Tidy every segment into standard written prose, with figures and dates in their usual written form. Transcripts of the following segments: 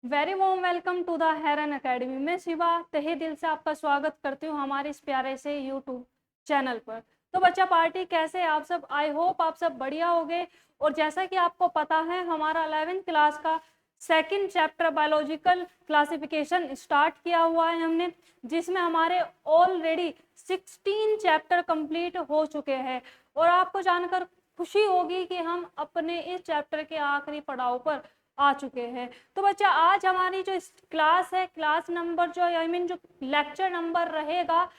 Very warm welcome to the Heron Academy. मैं शिवा तहे दिल से आपका स्वागत करती हूँ हमारे इस प्यारे से यूट्यूब चैनल पर। तो बच्चा पार्टी कैसे आप सब, आई होप आप सब बढ़िया होंगे। और जैसा कि आपको पता है हमारा 11th क्लास का second chapter biological classification start किया हुआ है हमने, जिसमें हमारे ऑलरेडी 16 चैप्टर कंप्लीट हो चुके हैं। और आपको जानकर खुशी होगी कि हम अपने इस चैप्टर के आखिरी पड़ाव पर आ चुके हैं। तो बच्चा आज हमारी जो क्लास है, क्लास नंबर जो जो लेक्चर नंबर रहेगा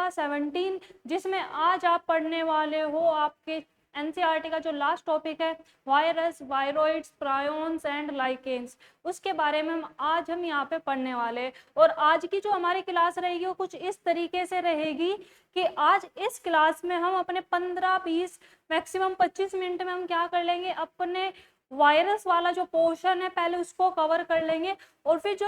17, जिसमें आज आप पढ़ने वाले हो आपके एनसीईआरटी का जो लास्ट टॉपिक है virus, viroids, prions and lichens, उसके बारे में हम यहाँ पे पढ़ने वाले हैं। और आज की जो हमारी क्लास रहेगी वो कुछ इस तरीके से रहेगी कि आज इस क्लास में हम अपने 15-20 मैक्सिमम 25 मिनट में हम क्या कर लेंगे, अपने वायरस वाला जो पोर्शन है पहले उसको कवर कर लेंगे। और फिर जो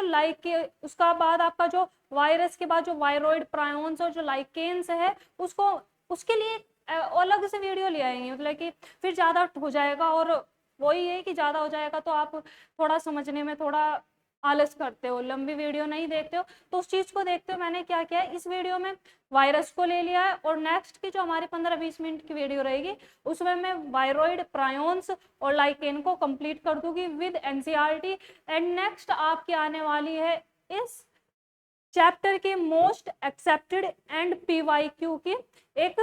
उसका बाद आपका जो वायरस के बाद जो वायरोइड, प्रायोन्स और जो लाइकेन्स है उसको उसके लिए अलग से वीडियो ले आएंगे। मतलब कि फिर ज़्यादा हो जाएगा, और वही है कि ज़्यादा हो जाएगा तो आप थोड़ा समझने में थोड़ा आलस करते हो, लंबी वीडियो नहीं देखते हो। तो उस चीज़ को देखते हो मैंने क्या किया है, इस वीडियो में वायरस को ले लिया है। और नेक्स्ट की जो हमारी 15-20 मिनट की वीडियो रहेगी उसमें मैं वायरोइड, प्रायोन्स और लाइकेन को कंप्लीट कर दूंगी विद एनसीईआरटी। एंड नेक्स्ट आपकी आने वाली है इस चैप्टर के मोस्ट एक्सेप्टेड एंड पीवाईक्यू की एक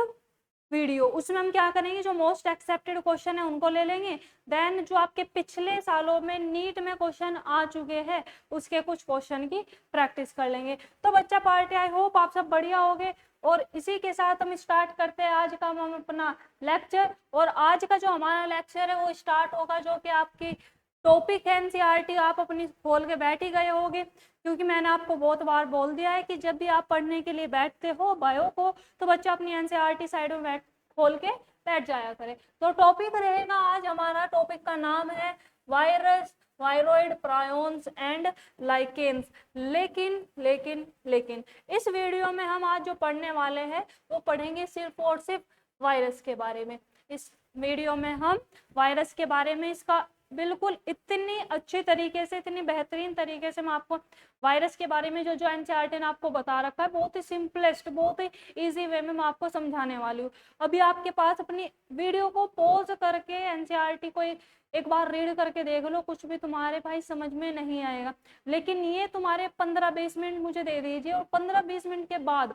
वीडियो। उसमें हम क्या करेंगे, जो मोस्ट एक्सेप्टेड क्वेश्चन है उनको ले लेंगे। देन जो आपके पिछले सालों में नीट में क्वेश्चन आ चुके हैं उसके कुछ क्वेश्चन की प्रैक्टिस कर लेंगे। तो बच्चा पार्टी, आई होप आप सब बढ़िया होंगे। और इसी के साथ हम स्टार्ट करते हैं आज का हम अपना लेक्चर। और आज का जो हमारा लेक्चर है वो स्टार्ट होगा, जो कि आपकी टॉपिक है एनसीईआरटी। आप अपनी खोल के बैठ ही गए होंगे, क्योंकि मैंने आपको बहुत बार बोल दिया है कि जब भी आप पढ़ने के लिए बैठते हो बायो को, तो बच्चा अपनी एनसीईआरटी साइड में खोल के बैठ जाया करे। तो टॉपिक रहेगा आज हमारा, टॉपिक का नाम है virus, viroid, prions and lichens. लेकिन लेकिन लेकिन इस वीडियो में हम आज जो पढ़ने वाले हैं वो पढ़ेंगे सिर्फ और सिर्फ वायरस के बारे में। इस वीडियो में हम वायरस के बारे में इसका बिल्कुल इतनी अच्छी तरीके से, इतनी बेहतरीन तरीके से मैं आपको वायरस के बारे में जो जो एनसीईआरटी ने आपको बता रखा है बहुत ही सिंपलेस्ट, बहुत ही इजी वे में मैं आपको समझाने वाली हूँ। अभी आपके पास अपनी वीडियो को पॉज करके एनसीईआरटी को एक बार रीड करके देख लो, कुछ भी तुम्हारे भाई समझ में नहीं आएगा। लेकिन ये तुम्हारे 15-20 मिनट मुझे दे दीजिए, और 15-20 मिनट के बाद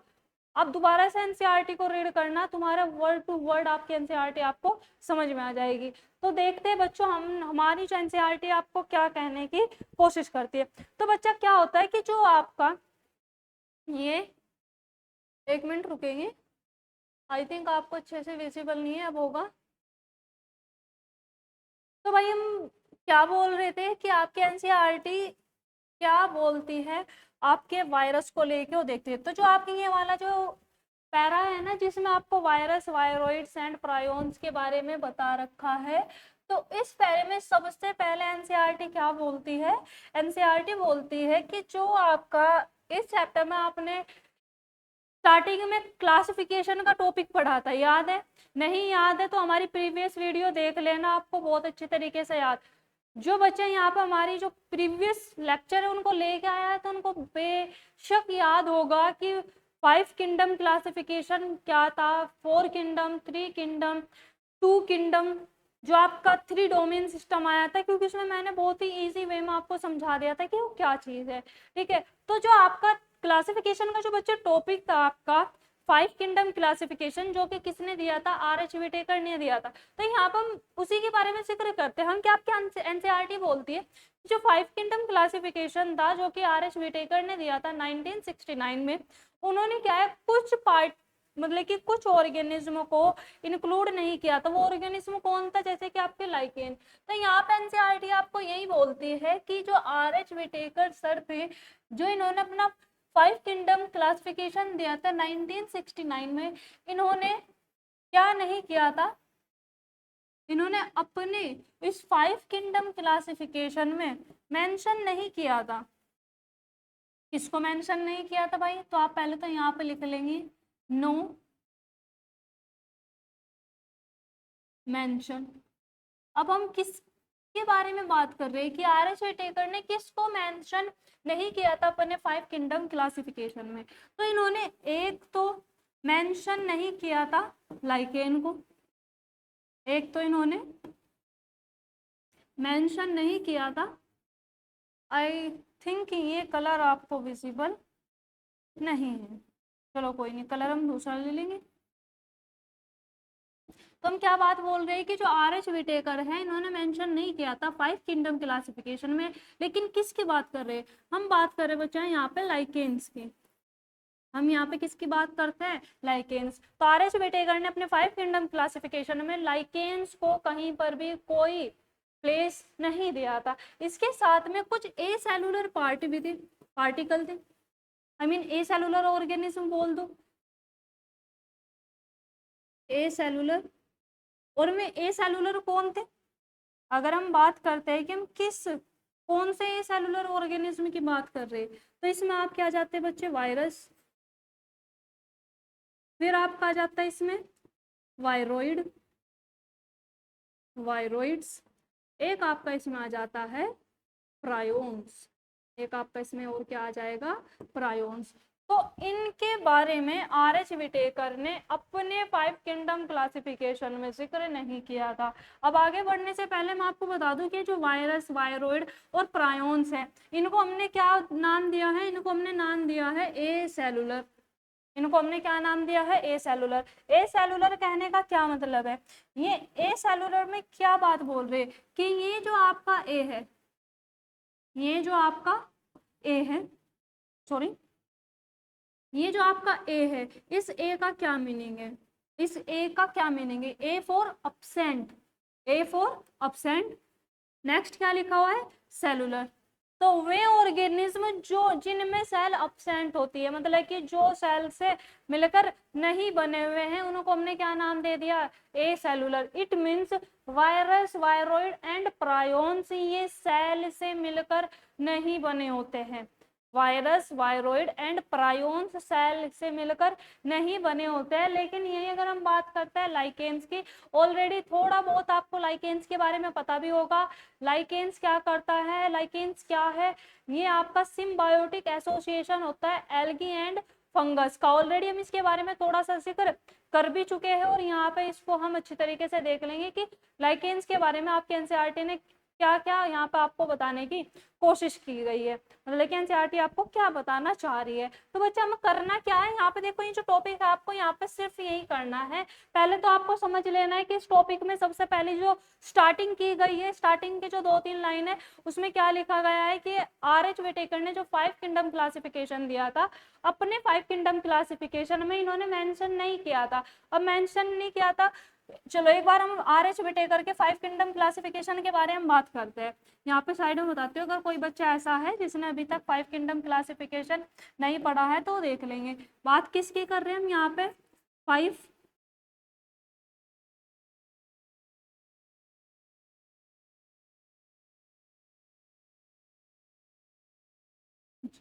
आप दोबारा से एनसीईआरटी को रीड करना, तुम्हारा वर्ड टू वर्ड आपकी एनसीईआरटी आपको समझ में आ जाएगी। तो देखते हैं बच्चों हम हमारी जो एनसीईआरटी आपको क्या कहने की कोशिश करती है। तो बच्चा क्या होता है कि जो आपका ये, एक मिनट रुकेंगे, आई थिंक आपको अच्छे से विजिबल नहीं है, अब होगा। तो भाई हम क्या बोल रहे थे कि आपके एनसीईआरटी क्या बोलती है आपके वायरस को लेके, वो देखते हैं। तो जो आपके ये वाला जो पैरा है ना, जिसमें आपको वायरस, वायरोइड्स एंड प्रायोन्स के बारे में बता रखा है, तो इस पैरे में सबसे पहले एनसीईआरटी क्या बोलती है, एनसीईआरटी बोलती है कि जो आपका इस चैप्टर में आपने स्टार्टिंग में क्लासिफिकेशन का टॉपिक पढ़ा था, याद है? नहीं याद है तो हमारी प्रीवियस वीडियो देख लेना, आपको बहुत अच्छी तरीके से याद। जो बच्चे यहाँ पर हमारी जो प्रीवियस लेक्चर है उनको लेके आया है तो उनको बेशक याद होगा कि 5 किंगडम क्लासिफिकेशन क्या था, 4 किंगडम, 3 किंगडम, 2 किंगडम, जो आपका 3 डोमेन सिस्टम आया था, क्योंकि उसमें मैंने बहुत ही इजी वे में आपको समझा दिया था कि वो क्या चीज है। ठीक है, तो जो आपका क्लासिफिकेशन का जो बच्चे टॉपिक था आपका 5 किंगडम क्लासिफिकेशन, जो कि किसने दिया था, आर.एच. विटेकर ने दिया था। तो यहाँ पर हम उसी के बारे में जिक्र करते हैं। हम क्या, आपके एनसीईआरटी बोलती है जो 5 किंगडम क्लासिफिकेशन था जो कि आर.एच. विटेकर ने दिया था 1969 में, उन्होंने क्या है कुछ पार्ट, मतलब कि कुछ ऑर्गेनिज्म को इंक्लूड नहीं किया था। वो ऑर्गेनिज्म कौन था, जैसे कि आपके लाइकेन। तो यहाँ पे एनसीईआरटी आपको यही बोलती है कि जो आर.एच. विटेकर सर थे, जो इन्होंने अपना 5 किंगडम क्लासिफिकेशन दिया था 1969 में, इन्होंने क्या नहीं किया था, इन्होंने अपने इस 5 किंगडम क्लासिफिकेशन में मेंशन नहीं किया था। किसको मेंशन नहीं किया था भाई? तो आप पहले तो यहाँ पे लिख लेंगे नो मेंशन। अब हम किस किसके बारे में बात कर रहे हैं कि आर एच विटेकर ने किसको मेंशन नहीं किया था अपने 5 किंगडम क्लासिफिकेशन में। तो इन्होंने एक तो मेंशन नहीं किया था लाइकेन को, एक तो इन्होंने मेंशन नहीं किया था, आई थिंक ये कलर आपको विजिबल नहीं है, चलो कोई नहीं, कलर हम दूसरा ले लेंगे। तो हम क्या बात बोल रहे हैं कि जो आर एच विटेकर है इन्होंने मेंशन नहीं किया था 5 किंगडम क्लासिफिकेशन में, लेकिन किसकी बात कर रहे हैं, हम बात कर रहे हैं बच्चा यहाँ पे लाइकेन्स की, हम यहाँ पे किसकी बात करते हैं, लाइकेन्स। तो आर एच विटेकर ने अपने 5 किंगडम क्लासिफिकेशन में लाइकेन्स को कहीं पर भी कोई प्लेस नहीं दिया था। इसके साथ में कुछ ए सेलुलर पार्ट भी थे, पार्टिकल थे, I mean A cellular organism बोल दो, ए सेलुलर। और में ए सेलुलर कौन थे, अगर हम बात करते हैं कि हम किस कौन से ए सेलुलर ऑर्गेनिज्म की बात कर रहे हैं, तो इसमें आप क्या जाते हैं बच्चे, वायरस, फिर आपका आ जाता है इसमें वायरोइड, वायरोइड्स, एक आपका इसमें आ जाता है प्रायोन्स, एक आपका इसमें और क्या आ जाएगा, प्रायोन्स। तो इनके बारे में आर एच विटेकर ने अपने 5 किंगडम क्लासिफिकेशन में जिक्र नहीं किया था। अब आगे बढ़ने से पहले मैं आपको बता दूं कि जो वायरस, वायरोइड और प्रायोन्स है, इनको हमने क्या नाम दिया है, इनको हमने नाम दिया है ए सेलुलर, इनको हमने क्या नाम दिया है, ए सेलुलर। ए सेलुलर कहने का क्या मतलब है, ये ए सेलुलर में क्या बात बोल रहे हैं कि ये जो आपका ए है, ये जो आपका ए है, सॉरी, ये जो आपका ए है, इस ए का क्या मीनिंग है, इस ए का क्या मीनिंग है, A for absent, A for absent. Next क्या लिखा हुआ है, सेलुलर। तो वे ऑर्गेनिज्म जो जिनमें सेल अब्सेंट होती है, मतलब कि जो सेल से मिलकर नहीं बने हुए हैं, उनको हमने क्या नाम दे दिया, acellular. It means virus, viroid and prions ये सेल से मिलकर नहीं बने होते हैं, virus, viroid and prions cell से मिलकर नहीं बने होते हैं। लेकिन यही अगर हम बात करते हैं लाइकेन्स की, ऑलरेडी थोड़ा बहुत आपको लाइकेन्स के बारे में पता भी होगा। लाइकेन्स क्या करता है, लाइकेन्स क्या है, ये आपका सिम्बायोटिक एसोसिएशन होता है एल्गी एंड फंगस का। ऑलरेडी हम इसके बारे में थोड़ा सा जिक्र कर भी चुके हैं और यहाँ पे इसको हम अच्छी तरीके से देख लेंगे कि लाइकेन्स के बारे में आपके एनसीईआरटी ने क्या क्या यहाँ पे आपको बताने की कोशिश की गई है, लेकिन एनसीईआरटी आपको क्या बताना चाह रही है। तो बच्चा हमें करना क्या है, यहाँ पे देखो ये जो टॉपिक है आपको यहाँ पे सिर्फ यही करना है। पहले तो आपको समझ लेना है कि इस टॉपिक में सबसे पहले जो स्टार्टिंग की गई है, स्टार्टिंग के जो 2-3 लाइन है उसमें क्या लिखा गया है कि आर एच विटेकर ने जो 5 किंगडम क्लासिफिकेशन दिया था, अपने 5 किंगडम क्लासिफिकेशन में इन्होंने मेंशन नहीं किया था। अब मेंशन नहीं किया था, चलो एक बार हम आर एच विटेकर के 5 किंगडम क्लासिफिकेशन के बारे में बात करते हैं। यहाँ पे साइड में बताते हो, अगर कोई बच्चा ऐसा है जिसने अभी तक 5 किंगडम क्लासिफिकेशन नहीं पढ़ा है तो देख लेंगे। बात किसकी कर रहे हैं हम यहाँ पे, 5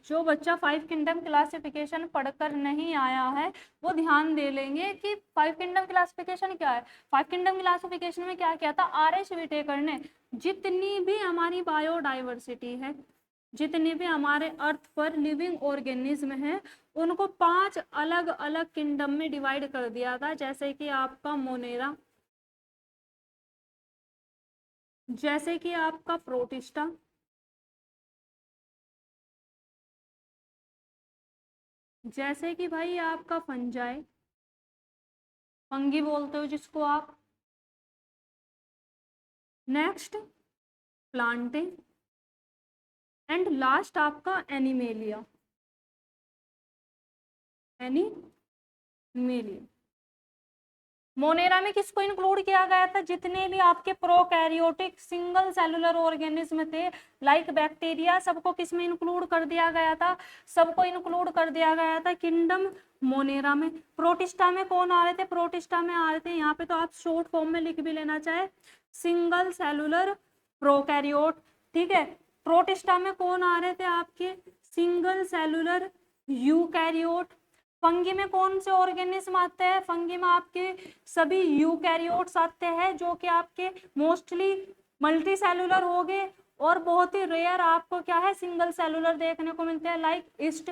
जो बच्चा 5 किंगडम क्लासिफिकेशन पढ़कर नहीं आया है वो ध्यान दे लेंगे कि 5 किंगडम क्लासिफिकेशन क्या है। 5 किंगडम क्लासिफिकेशन में क्या किया था, आर एच विटेकर ने जितनी भी हमारी बायोडाइवर्सिटी है, जितने भी हमारे अर्थ पर लिविंग ऑर्गेनिज्म है, उनको 5 अलग अलग किंगडम में डिवाइड कर दिया था। जैसे कि आपका मोनेरा, जैसे कि आपका प्रोटिस्टा, जैसे कि भाई आपका फंजाई, फंगी बोलते हो जिसको आप, नेक्स्ट प्लांटे एंड लास्ट आपका एनिमेलिया, एनिमेलिया। मोनेरा में किसको इंक्लूड किया गया था, जितने भी आपके प्रोकैरियोटिक सिंगल सेलुलर ऑर्गेनिज्म थे लाइक बैक्टीरिया, सबको किस में इंक्लूड कर दिया गया था, सबको इंक्लूड कर दिया गया था किंगडम मोनेरा में। प्रोटिस्टा में कौन आ रहे थे, प्रोटिस्टा में आ रहे थे, यहाँ पे तो आप शॉर्ट फॉर्म में लिख भी लेना चाहे, सिंगल सेलुलर प्रोकैरियोट, ठीक है। प्रोटिस्टा में कौन आ रहे थे आपके, सिंगल सेलुलर यूकैरियोट। फंगी में कौन से ऑर्गेनिज्म आते हैं, फंगी में आपके सभी यूकैरियोट्स आते हैं जो कि आपके मोस्टली मल्टी सेलुलर हो गए, और बहुत ही रेयर आपको क्या है, सिंगल सेलुलर देखने को मिलते हैं, लाइक ईस्ट।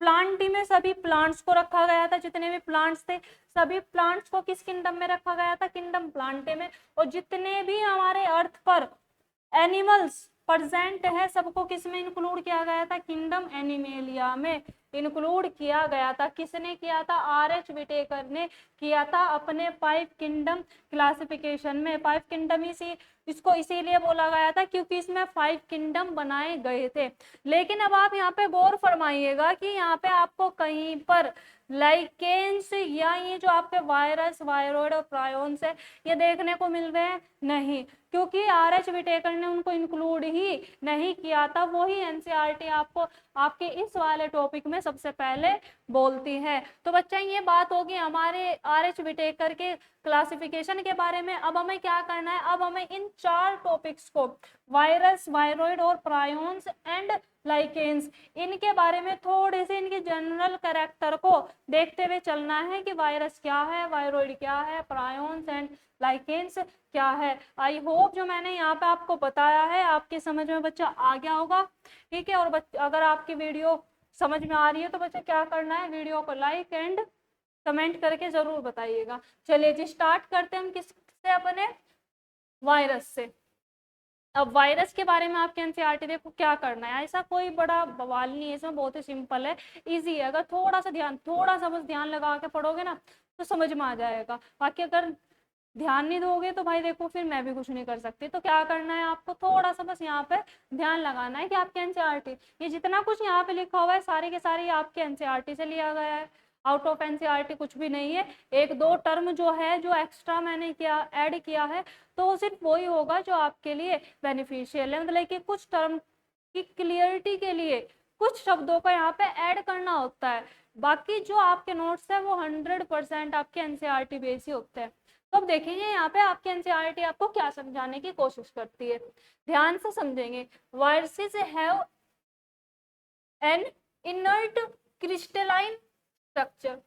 प्लांटी में सभी प्लांट्स को रखा गया था, जितने भी प्लांट्स थे सभी प्लांट्स को किस किंगडम में रखा गया था, किंगडम प्लांटे में। और जितने भी हमारे अर्थ पर एनिमल्स प्रेजेंट है सबको किस में इंक्लूड किया गया था, किंगडम एनिमेलिया में इंक्लूड किया गया था। किसने किया था, आर.एच. विटेकर ने किया था अपने 5 किंगडम क्लासिफिकेशन में। 5 किंगडम इसको इसीलिए बोला गया था क्योंकि इसमें 5 किंगडम बनाए गए थे। लेकिन अब आप यहाँ पे गौर फरमाइएगा कि यहाँ पे आपको कहीं पर लाइकेंस या ये जो आपके वायरस, वायरोइड और प्रायोन्स है ये देखने को मिल रहे हैं नहीं, क्योंकि आर.एच. विटेकर ने उनको इंक्लूड ही नहीं किया था। वही एनसीईआरटी आपको आपके इस वाले टॉपिक में सबसे पहले बोलती है। तो बच्चा ये बात होगी हमारे आर.एच. विटेकर के क्लासिफिकेशन के बारे में। अब हमें क्या करना है, अब हमें इन 4 टॉपिक्स को, वायरस, वायरोइड और प्रायोन्स एंड लाइकेंस, इनके बारे में थोड़े से इनके जनरल कैरेक्टर को देखते हुए चलना है कि वायरस क्या है, वायरोइड क्या है, प्रायोन्स एंड लाइकेंस क्या है। आई होप जो मैंने यहाँ पे आपको बताया है आपके समझ में बच्चा आ गया होगा, ठीक है। और अगर आपकी वीडियो समझ में आ रही है तो बच्चा क्या करना है, वीडियो को लाइक एंड कमेंट करके जरूर बताइएगा। चलिए जी स्टार्ट करते हैं हम किससे, अपने वायरस से। अब वायरस के बारे में आपके एनसीईआरटी देखो क्या करना है, ऐसा कोई बड़ा बवाल नहीं है इसमें, बहुत ही सिंपल है, इजी है। अगर थोड़ा सा बस ध्यान लगा के पढ़ोगे ना तो समझ में आ जाएगा। बाकी अगर ध्यान नहीं दोगे तो भाई देखो फिर मैं भी कुछ नहीं कर सकती। तो क्या करना है आपको, थोड़ा सा बस यहाँ पे ध्यान लगाना है कि आपके एनसीईआरटी, ये जितना कुछ यहाँ पे लिखा हुआ है सारे के सारे आपके एनसीईआरटी से लिया गया है, आउट ऑफ एनसीईआरटी कुछ भी नहीं है। 1-2 टर्म जो है जो एक्स्ट्रा मैंने किया ऐड किया है तो वो सिर्फ वही होगा जो आपके लिए बेनिफिशियल है, मतलब कि कुछ टर्म की क्लियरिटी के लिए कुछ शब्दों को यहाँ पे ऐड करना होता है। बाकी जो आपके नोट्स है वो 100% आपके एनसीईआरटी बेस ही होते हैं। तो अब देखेंगे यहाँ पे आपके एनसीईआरटी आपको क्या समझाने की कोशिश करती है, ध्यान से समझेंगे। Viruses have an inert crystalline structure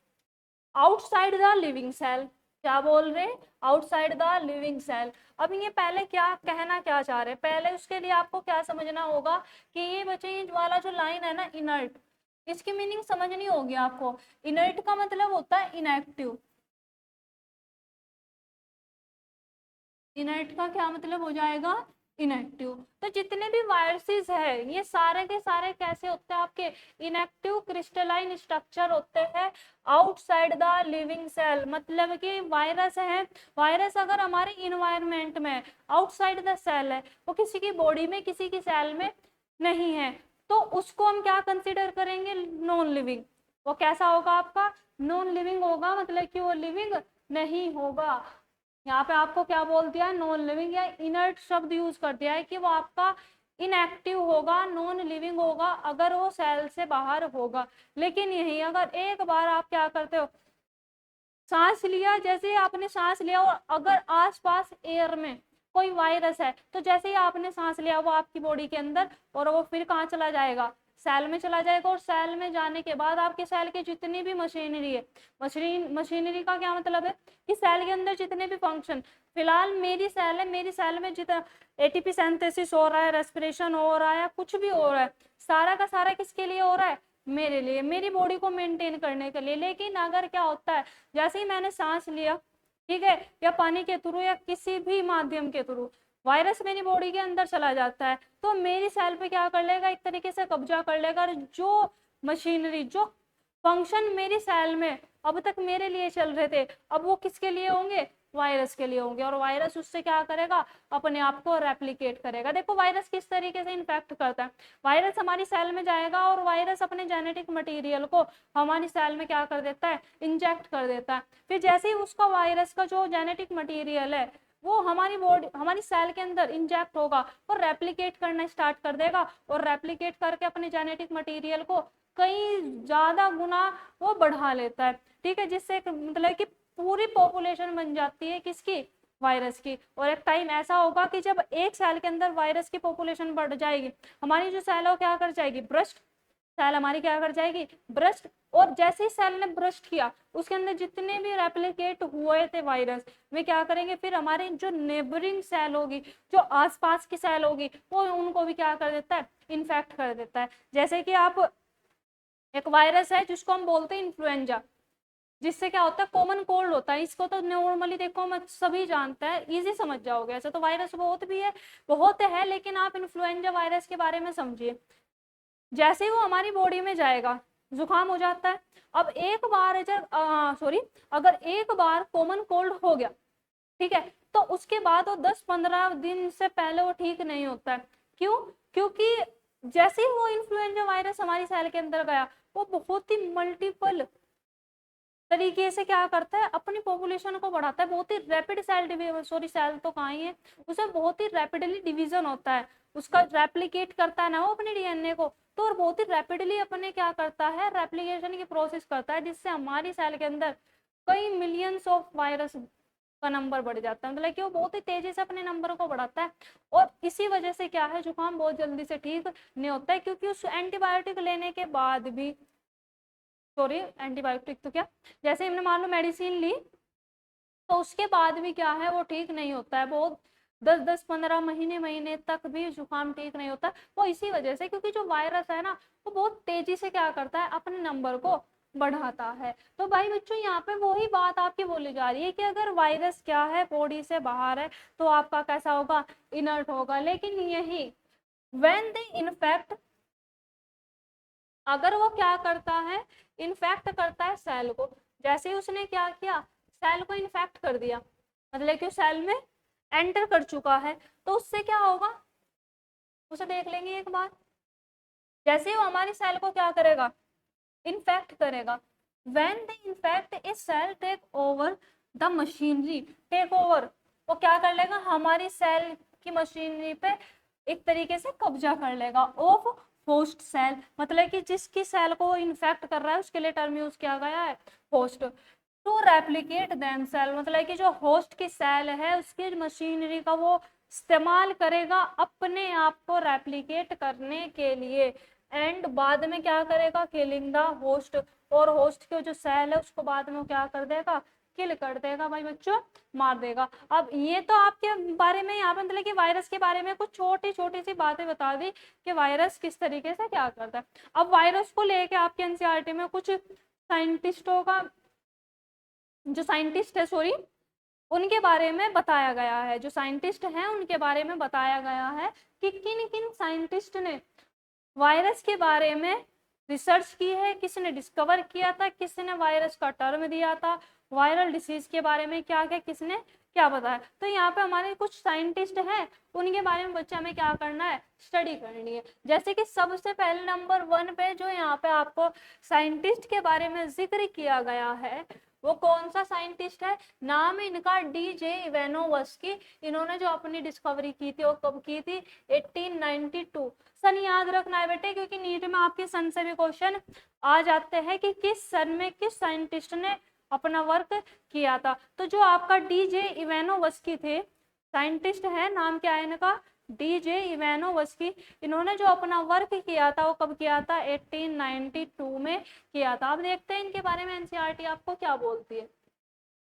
outside the living cell. क्या बोल रहे हैं, आउटसाइड द लिविंग सेल। अब ये पहले क्या कहना क्या चाह रहे हैं, पहले उसके लिए आपको क्या समझना होगा कि ये बच्चे ये वाला जो लाइन है ना इनर्ट, इसकी मीनिंग समझनी होगी आपको। इनर्ट का मतलब होता है इनएक्टिव, इनर्ट का क्या मतलब हो जाएगा, इनएक्टिव। तो जितने भी वायरसेस है ये सारे के सारे कैसे होते हैं, आपके इनएक्टिव क्रिस्टलाइन स्ट्रक्चर होते हैं आउटसाइड द लिविंग सेल। मतलब कि वायरस है, वायरस अगर हमारे इन्वायरमेंट में आउटसाइड द सेल है, वो किसी की बॉडी में किसी की सेल में नहीं है, तो उसको हम क्या कंसिडर करेंगे, नॉन लिविंग। वो कैसा होगा आपका, नॉन लिविंग होगा, मतलब कि वो लिविंग नहीं होगा। यहाँ पे आपको क्या बोल दिया है, नॉन लिविंग या इनर्ट शब्द यूज कर दिया है कि वो आपका इनएक्टिव होगा, नॉन लिविंग होगा अगर वो सेल से बाहर होगा। लेकिन यही अगर एक बार आप क्या करते हो, सांस लिया, जैसे ही आपने सांस लिया और अगर आसपास एयर में कोई वायरस है तो जैसे ही आपने सांस लिया वो आपकी बॉडी के अंदर, और वो फिर कहाँ चला जाएगा, सेल में चला जाएगा। और सेल में जाने के बाद आपके सेल की जितनी भी मशीनरी है, मशीनरी का क्या मतलब है कि सेल के अंदर जितने भी फंक्शन, फिलहाल मेरी सेल है, मेरी सेल में जितना एटीपी सिंथेसिस हो रहा है, रेस्पिरेशन हो रहा है, कुछ भी हो रहा है, सारा का सारा किसके लिए हो रहा है, मेरे लिए, मेरी बॉडी को मेंटेन करने के लिए। लेकिन अगर क्या होता है, जैसे ही मैंने सांस लिया, ठीक है, या पानी के थ्रू या किसी भी माध्यम के थ्रू वायरस मेरी बॉडी के अंदर चला जाता है तो मेरी सेल पे क्या कर लेगा, एक तरीके से कब्जा कर लेगा। और जो मशीनरी, जो फंक्शन मेरी सेल में अब तक मेरे लिए चल रहे थे, अब वो किसके लिए होंगे, वायरस के लिए होंगे। और वायरस उससे क्या करेगा, अपने आप को रेप्लिकेट करेगा। देखो वायरस किस तरीके से इन्फेक्ट करता है, वायरस हमारी सेल में जाएगा और वायरस अपने जेनेटिक मटेरियल को हमारी सेल में क्या कर देता है, इंजेक्ट कर देता है। फिर जैसे ही उसका वायरस का जो जेनेटिक मटेरियल है वो हमारी बॉडी, हमारी सेल के अंदर इंजेक्ट होगा और रेप्लिकेट करना स्टार्ट कर देगा, और रेप्लिकेट करके अपने जेनेटिक मटेरियल को कई ज्यादा गुना वो बढ़ा लेता है, ठीक है, जिससे मतलब कि पूरी पॉपुलेशन बन जाती है किसकी, वायरस की। और एक टाइम ऐसा होगा कि जब एक सेल के अंदर वायरस की पॉपुलेशन बढ़ जाएगी, हमारी जो सेल है वो क्या कर जाएगी, ब्रस्ट सेल हमारी क्या कर जाएगी, ब्रस्ट, और जैसे ही सेल ने ब्रस्ट किया उसके अंदर जितने भी रेप्लिकेट हुए थे वायरस वे क्या करेंगे, फिर हमारे जो नेबरिंग सेल होगी, जो आसपास की सेल होगी, वो उनको भी क्या कर देता है, इन्फेक्ट कर देता है। जैसे कि आप, एक वायरस है जिसको हम बोलते हैं इन्फ्लुएंजा, जिससे क्या होता है, कॉमन कोल्ड होता है। इसको तो नॉर्मली देखो मैं सभी जानता है, इजी समझ जाओगे। ऐसे तो वायरस बहुत भी है, बहुत है, लेकिन आप इन्फ्लुएंजा वायरस के बारे में समझिए। जैसे ही वो हमारी बॉडी में जाएगा जुकाम हो जाता है। अब एक बार अगर एक बार कॉमन कोल्ड हो गया, ठीक है, तो उसके बाद वो 10-15 दिन से पहले वो ठीक नहीं होता है। क्यों? क्योंकि जैसे ही वो इन्फ्लुएंजा वायरस हमारी सेल के अंदर गया, वो बहुत ही मल्टीपल तरीके से क्या करता है, अपनी पॉपुलेशन को बढ़ाता है। बहुत ही रैपिड सेल तो कहाँ ही है, उसमें बहुत ही रैपिडली डिवीजन होता है, उसका रेप्लिकेट करता है ना वो अपने डीएनए को, तो और बहुत ही रैपिडली अपने क्या करता है, रेप्लिकेशन की प्रोसेस करता है, जिससे हमारी सेल के अंदर कई मिलियंस ऑफ वायरस का नंबर बढ़ जाता है। मतलब कि वो बहुत ही तेजी से अपने नंबर को बढ़ाता है, और इसी वजह से क्या है, जुकाम बहुत जल्दी से ठीक नहीं होता है। क्योंकि उस एंटीबायोटिक लेने के बाद भी, एंटीबायोटिक तो क्या, जैसे हमने मान लो मेडिसिन ली, तो उसके बाद भी क्या है, वो ठीक नहीं होता है। बहुत 10-10, 15 महीने तक भी जुकाम ठीक नहीं होता। वो इसी वजह से, क्योंकि जो वायरस है ना, वो बहुत तेजी से क्या करता है, अपने नंबर को बढ़ाता है। तो भाई बच्चों, यहाँ पे वही बात आपकी बोली जा रही है कि अगर वायरस क्या है, बॉडी से बाहर है, तो आपका कैसा होगा, इनर्ट होगा। लेकिन यही व्हेन दे इन्फेक्ट, अगर वो क्या करता है, इन्फेक्ट करता है सेल को, जैसे ही उसने क्या किया, सेल को इन्फेक्ट कर दिया, मतलब कि सेल में एंटर कर चुका है, तो उससे क्या होगा, उसे देख लेंगे एक बार। जैसे ही वो हमारी सेल को क्या करेगा, इन्फेक्ट करेगा, when the infect is cell take over the machinery, take over, वो क्या कर लेगा, हमारी सेल की मशीनरी पे एक तरीके से कब्जा कर लेगा, ऑफ होस्ट सेल, मतलब कि जिसकी सेल को इन्फेक्ट कर रहा है उसके लिए टर्म यूज किया गया है host. To replicate them cell, मतलब कि जो होस्ट की सेल है उसकी मशीनरी का वो इस्तेमाल करेगा अपने आप को रेप्लिकेट करने के लिए, एंड बाद में क्या करेगा, किलिंग द होस्ट, और होस्ट के जो सेल है उसको बाद में क्या कर देगा, किल कर देगा भाई बच्चों, मार देगा। अब ये तो आपके बारे में यहाँ पे मतलब कि वायरस के बारे में कुछ छोटी छोटी सी बातें बता दी कि वायरस किस तरीके से क्या करता है। अब वायरस को लेके आपके एनसीईआरटी में कुछ साइंटिस्टों का, जो साइंटिस्ट है उनके बारे में बताया गया है, जो साइंटिस्ट हैं उनके बारे में बताया गया है कि किन किन साइंटिस्ट ने वायरस के बारे में रिसर्च की है, किसने डिस्कवर किया था, किसने वायरस का टर्म दिया था, वायरल डिसीज के बारे में क्या क्या किसने क्या बताया। तो यहाँ पे हमारे कुछ साइंटिस्ट हैं, उनके बारे में बच्चा हमें क्या करना है, स्टडी करनी है। जैसे कि सबसे पहले नंबर 1 पे जो यहाँ पे आपको साइंटिस्ट के बारे में जिक्र किया गया है, वो कौन सा साइंटिस्ट है, नाम है इनका डीजे इवानोव्स्की। इन्होंने जो अपनी डिस्कवरी की थी वो कब की थी, 1892। सन याद रखना है बेटे, क्योंकि नीट में आपके सन से भी क्वेश्चन आ जाते हैं कि किस सन में किस साइंटिस्ट ने अपना वर्क किया था। तो जो आपका डीजे इवानोव्स्की थे, साइंटिस्ट है, नाम क्या है इनका, डीजे इवानोव्स्की। इन्होंने जो अपना वर्क किया था वो कब किया था, 1892 में किया था। अब देखते हैं इनके बारे में एनसीईआरटी आपको क्या बोलती है।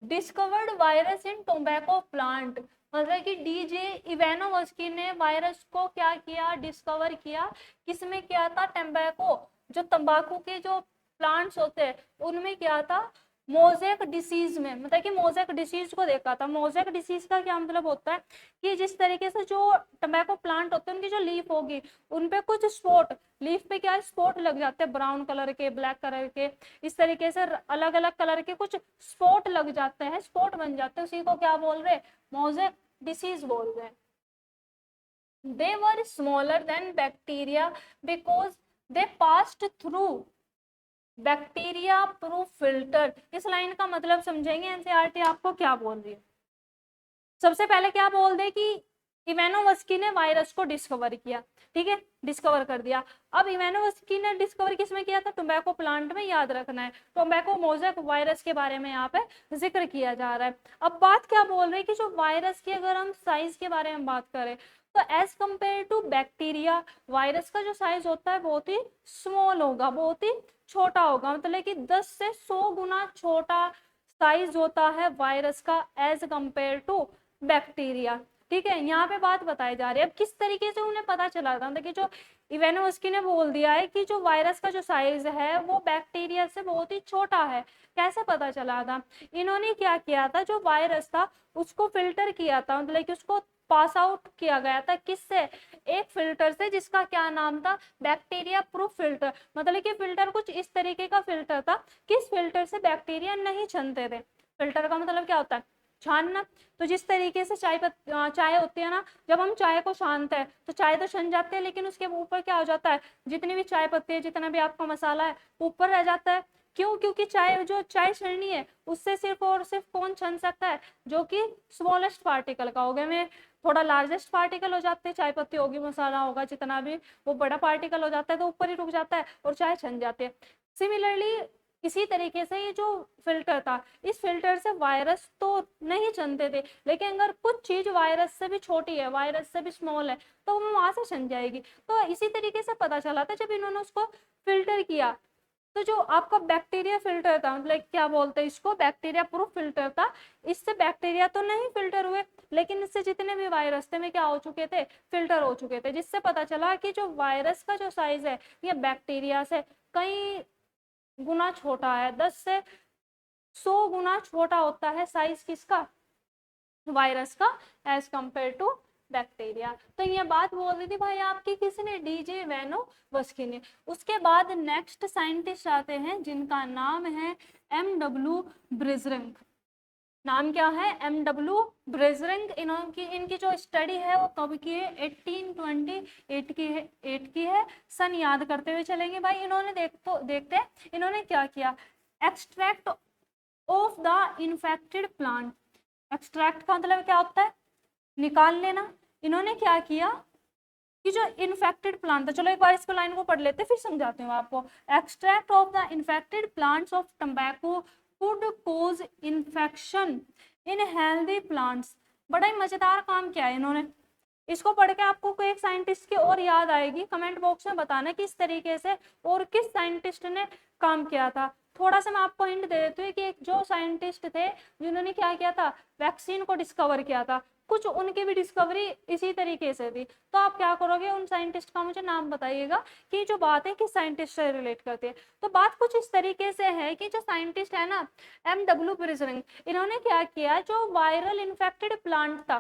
Discovered virus in tobacco plant, मतलब कि डीजे इवानोव्स्की ने वायरस को क्या किया, डिस्कवर किया, किसमें किया था, टोबैको, जो तंबाकू के जो प्लांट्स होते हैं उनमें किया था, मोजेक डिसीज में, मतलब कि मोजेक डिसीज को देखा था। मोजेक डिसीज का क्या मतलब होता है कि जिस तरीके से जो टोबैको प्लांट होते हैं उनकी जो लीफ होगी उनपे कुछ स्पॉट, लीफ पे क्या स्पॉट लग जाते हैं, ब्राउन कलर के, ब्लैक कलर के, इस तरीके से अलग अलग कलर के कुछ स्पॉट लग जाते हैं, स्पॉट बन जाते हैं, उसी को क्या बोल रहे हैं, मोजेक डिसीज बोल रहे हैं। They were smaller than bacteria because they passed through bacteria proof filter. इस लाइन का मतलब समझेंगे, एनसीईआरटी आपको क्या बोल रही है। सबसे पहले क्या बोल दे कि इवानोव्स्की ने वायरस को डिस्कवर किया, ठीक है, डिस्कवर कर दिया। अब इवानोव्स्की ने डिस्कवर किसमें किया था, टोबैको प्लांट में, याद रखना है। टोबैको मोजेक वायरस के बारे में यहाँ पे जिक्र किया जा रहा है। अब बात क्या बोल रहे हैं कि जो वायरस की अगर हम साइज के बारे में बात करें, तो तो as compare to bacteria virus का जो साइज होता है बहुत ही स्मॉल होगा, बहुत ही छोटा होगा, मतलब कि 10 से 100 गुना छोटा साइज होता है वायरस का एज कंपेयर टू बैक्टीरिया। ठीक है, यहाँ पे बात बताई जा रही है। अब किस तरीके से उन्हें पता चला था कि जो इवेनोस्की ने बोल दिया है कि जो वायरस का जो साइज है वो बैक्टीरिया से बहुत ही छोटा है, कैसे पता चला था? इन्होंने क्या किया था, जो वायरस था उसको फिल्टर किया था, मतलब कि उसको पास आउट किया गया था, किससे? एक फिल्टर से, जिसका क्या नाम था? Bacteria proof filter. मतलब कि फिल्टर कुछ इस तरीके का फिल्टर था, किस फिल्टर से बैक्टीरिया नहीं छनते थे। फिल्टर का मतलब क्या होता है? छानना। तो जिस तरीके से चाय होती है ना, जब हम चाय को छानते हैं तो चाय तो छन जाती है, लेकिन उसके ऊपर क्या हो जाता है, जितनी भी चाय पत्ती है, जितना भी आपका मसाला है, ऊपर रह जाता है। क्यों? क्योंकि चाय छननी है, उससे सिर्फ और सिर्फ कौन छन सकता है? जो कि स्मॉलेस्ट पार्टिकल का हो गया, में थोड़ा लार्जेस्ट पार्टिकल हो जाते हैं, चाय पत्ती होगी, मसाला होगा, जितना भी वो बड़ा पार्टिकल हो जाता है तो ऊपर ही रुक जाता है और चाय छन जाती है। सिमिलरली इसी तरीके से ये जो फिल्टर था, इस फिल्टर से वायरस तो नहीं छनते थे, लेकिन अगर कुछ चीज वायरस से भी छोटी है, वायरस से भी स्मॉल है, तो वो वहां से छन जाएगी। तो इसी तरीके से पता चला था जब इन्होंने उसको फिल्टर किया। तो जो आपका बैक्टीरिया फिल्टर था, मतलब क्या बोलते हैं इसको, बैक्टीरिया प्रूफ फिल्टर था, इससे बैक्टीरिया तो नहीं फिल्टर हुए, लेकिन इससे जितने भी वायरस थे में क्या हो चुके थे? फिल्टर हो चुके थे, जिससे पता चला कि जो वायरस का जो साइज है ये बैक्टीरिया से कई गुना छोटा है, 10 से 100 गुना छोटा होता है साइज किसका? वायरस का, एज कंपेयर टू बैक्टीरिया। तो ये बात बोल रही थी भाई आपकी किसने? डीजे इवानोव्स्की ने। उसके बाद नेक्स्ट साइंटिस्ट आते हैं जिनका नाम है एमडब्ल्यू ब्रिजरिंग। नाम क्या है? एमडब्ल्यू ब्रिजरिंग। इनकी जो स्टडी है वो कब की है? 1828 की है, 8 की है। सन याद करते हुए चलेंगे भाई। इन्होंने देखते इन्होंने क्या किया, extract of the infected plant. Extract का मतलब क्या होता है? निकाल लेना। इन्होंने क्या किया कि जो इन्फेक्टेड प्लांट था, चलो एक बार इसको लाइन को पढ़ लेते फिर समझाती हूँ आपको। Extract of the infected plants of tobacco could cause infection in healthy plants. बड़ा ही मजेदार काम किया है इन्होंने। इसको पढ़ के आपको कोई एक साइंटिस्ट की और याद आएगी, कमेंट बॉक्स में बताना किस तरीके से और किस साइंटिस्ट ने काम किया था। थोड़ा सा मैं आपको हिंट दे देती हूँ कि एक जो साइंटिस्ट थे जिन्होंने क्या किया था, वैक्सीन को डिस्कवर किया था, कुछ उनकी भी डिस्कवरी इसी तरीके से थी। तो आप क्या करोगे, उन साइंटिस्ट का मुझे नाम बताइएगा कि जो बात है किस साइंटिस्ट से रिलेट करती है। तो बात कुछ इस तरीके से है कि जो साइंटिस्ट है ना, एमडब्ल्यू ब्रिजरिंग, इन्होंने क्या किया, जो वायरल इन्फेक्टेड प्लांट था,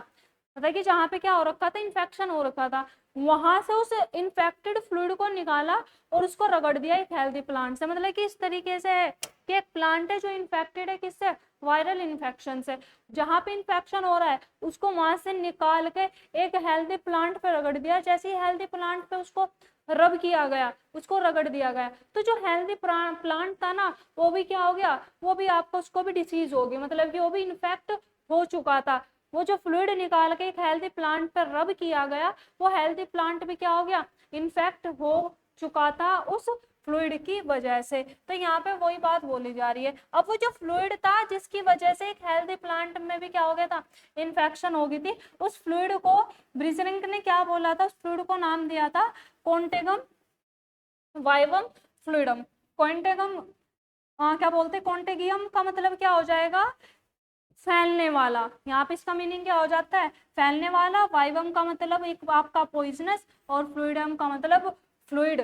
मतलब कि जहाँ पे क्या हो रखा था, इन्फेक्शन हो रखा था, वहां से उस इन्फेक्टेड फ्लूइड को निकाला और उसको रगड़ दिया एक हेल्दी प्लांट से। मतलब कि इस तरीके से है कि एक प्लांट है जो इन्फेक्टेड है किससे? वायरल इन्फेक्शन से। जहाँ पे इन्फेक्शन हो रहा है उसको वहां से निकाल के एक हेल्दी प्लांट पे रगड़ दिया। जैसे ही हेल्दी प्लांट पे उसको रब किया गया, उसको रगड़ दिया गया, तो जो हेल्दी प्लांट था ना, वो भी क्या हो गया, वो भी आपको, उसको भी डिसीज हो गई, मतलब कि वो भी इन्फेक्ट हो चुका था। वो जो फ्लूइड निकाल के एक हेल्दी प्लांट पर रब किया गया, वो हेल्दी प्लांट भी क्या हो गया, इन्फेक्ट हो चुका था उस फ्लूइड की वजह से। तो यहाँ पे वही बात बोली जा रही है। अब वो जो फ्लूइड था जिसकी वजह से एक हेल्दी प्लांट में भी क्या हो गया था, इन्फेक्शन हो गई थी, उस फ्लूइड को ब्रिजरिंग ने क्या बोला था, उस फ्लूइड को नाम दिया था कॉन्टेगम वाइवम फ्लूइडम। कॉन्टेगम क्या बोलते, कॉन्टेगियम का मतलब क्या हो जाएगा, फैलने वाला। यहाँ पे इसका मीनिंग क्या हो जाता है, फैलने वाला। वाइवम का मतलब एक आपका पॉइजनस, और फ्लूइडम का मतलब फ्लूइड।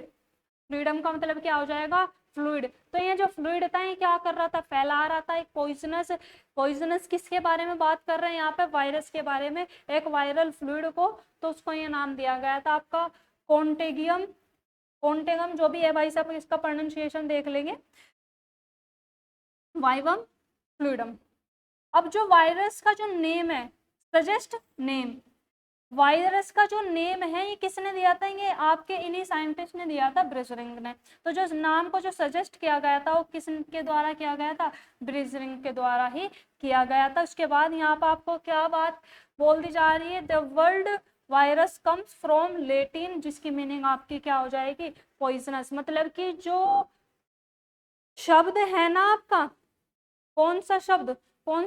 फ्लूइडम का मतलब क्या हो जाएगा, फ्लूइड। तो ये जो फ्लूइड था ये क्या कर रहा था, फैला रहा था एक पॉइजनस। पॉइजनस किसके बारे में बात कर रहे हैं यहाँ पे, वायरस के बारे में, एक वायरल फ्लूइड को। तो उसको ये नाम दिया गया था आपका कॉन्टेगियम। कॉन्टेगम जो भी है भाई साहब, इसका प्रोनाउंसिएशन देख लेंगे, वाइवम फ्लूइडम। अब जो वायरस का जो नेम है, सजेस्ट नेम, वायरस का जो नेम है ये किसने दिया था, ये आपके इन्हीं साइंटिस्ट ने दिया था, ब्रिजरिंग ने। तो जो नाम को जो सजेस्ट किया गया था वो किसके द्वारा किया गया था, ब्रिजरिंग के द्वारा ही किया गया था। उसके बाद यहाँ पर आपको क्या बात बोल दी जा रही है, the world virus comes from Latin, जिसकी मीनिंग आपकी क्या हो जाएगी, पॉइजनस। मतलब कि जो शब्द है ना आपका, कौन सा शब्द, कौन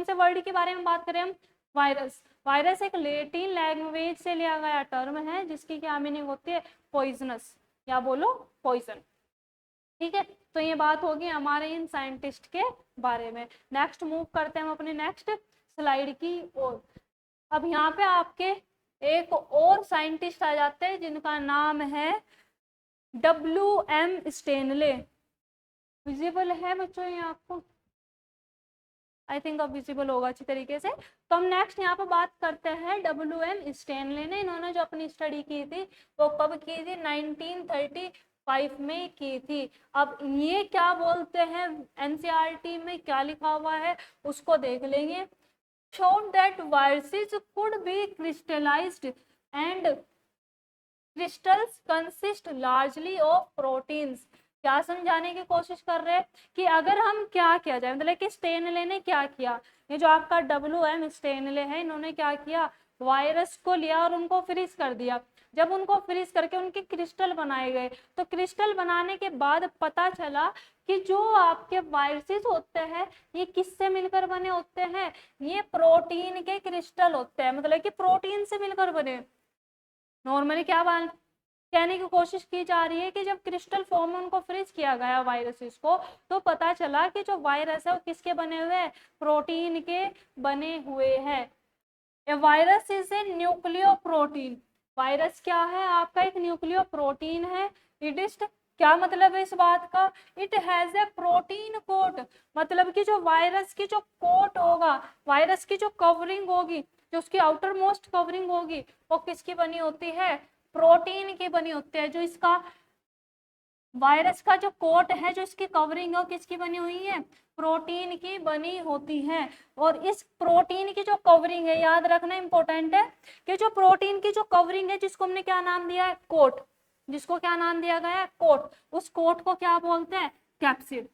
से वर्ड के बारे में बात करें हम, वायरस, वायरस एक लैटिन लैंग्वेज से लिया गया टर्म है जिसकी क्या मीनिंग होती है, पॉइजनस, या बोलो पॉइजन। ठीक है, तो ये बात होगी हमारे इन साइंटिस्ट के बारे में। नेक्स्ट मूव करते हैं हम अपनी नेक्स्ट स्लाइड की ओर। अब यहाँ पे आपके एक और साइंटिस्ट आ जाते हैं जिनका नाम है WM स्टेनले। विजिबल है बच्चों ये आपको? आई थिंक अब विजिबल होगा अच्छी तरीके से। तो हम नेक्स्ट यहाँ पे बात करते हैं WM स्टेनले ने। इन्होंने जो अपनी स्टडी की थी वो कब की थी, 1935 में की थी। अब ये क्या बोलते हैं, NCERT में क्या लिखा हुआ है उसको देख लेंगे। showed that viruses could be crystallized and crystals consist largely of proteins। क्या समझाने की कोशिश कर रहे हैं कि अगर हम क्या किया जाए, मतलब कि स्टेनले ने क्या किया, ये जो आपका WM स्टेनले है, इन्होंने क्या किया, वायरस को लिया और उनको फ्रीज कर दिया। जब उनको फ्रीज करके उनके क्रिस्टल बनाए गए, तो क्रिस्टल बनाने के बाद पता चला कि जो आपके वायरसेस होते हैं ये किससे मिलकर बने होते हैं, ये प्रोटीन के क्रिस्टल होते हैं, मतलब कि प्रोटीन से मिलकर बने। नॉर्मली क्या कहने की कोशिश की जा रही है कि जब क्रिस्टल फॉर्म में उनको फ्रीज किया गया वायरसेस को, तो पता चला कि जो वायरस है वो किसके बने हुए हैं, प्रोटीन के बने हुए हैं। A virus is a nucleoprotein. Virus क्या है, आपका एक न्यूक्लियो प्रोटीन है। इट इज, क्या मतलब है इस बात का, it has a protein coat, मतलब कि जो वायरस की जो कोट होगा, वायरस की जो कवरिंग होगी, जो उसकी आउटर मोस्ट कवरिंग होगी, वो किसकी बनी होती है, प्रोटीन की बनी होती है। जो इसका वायरस का जो कोट है, जो इसकी कवरिंग है, वो किसकी बनी हुई है, प्रोटीन की बनी होती है। और इस प्रोटीन की जो कवरिंग है, याद रखना इंपॉर्टेंट है कि जो प्रोटीन की जो कवरिंग है, जिसको हमने क्या नाम दिया है, कोट, जिसको क्या नाम दिया गया है, कोट, उस कोट को क्या बोलते हैं, कैप्सिड।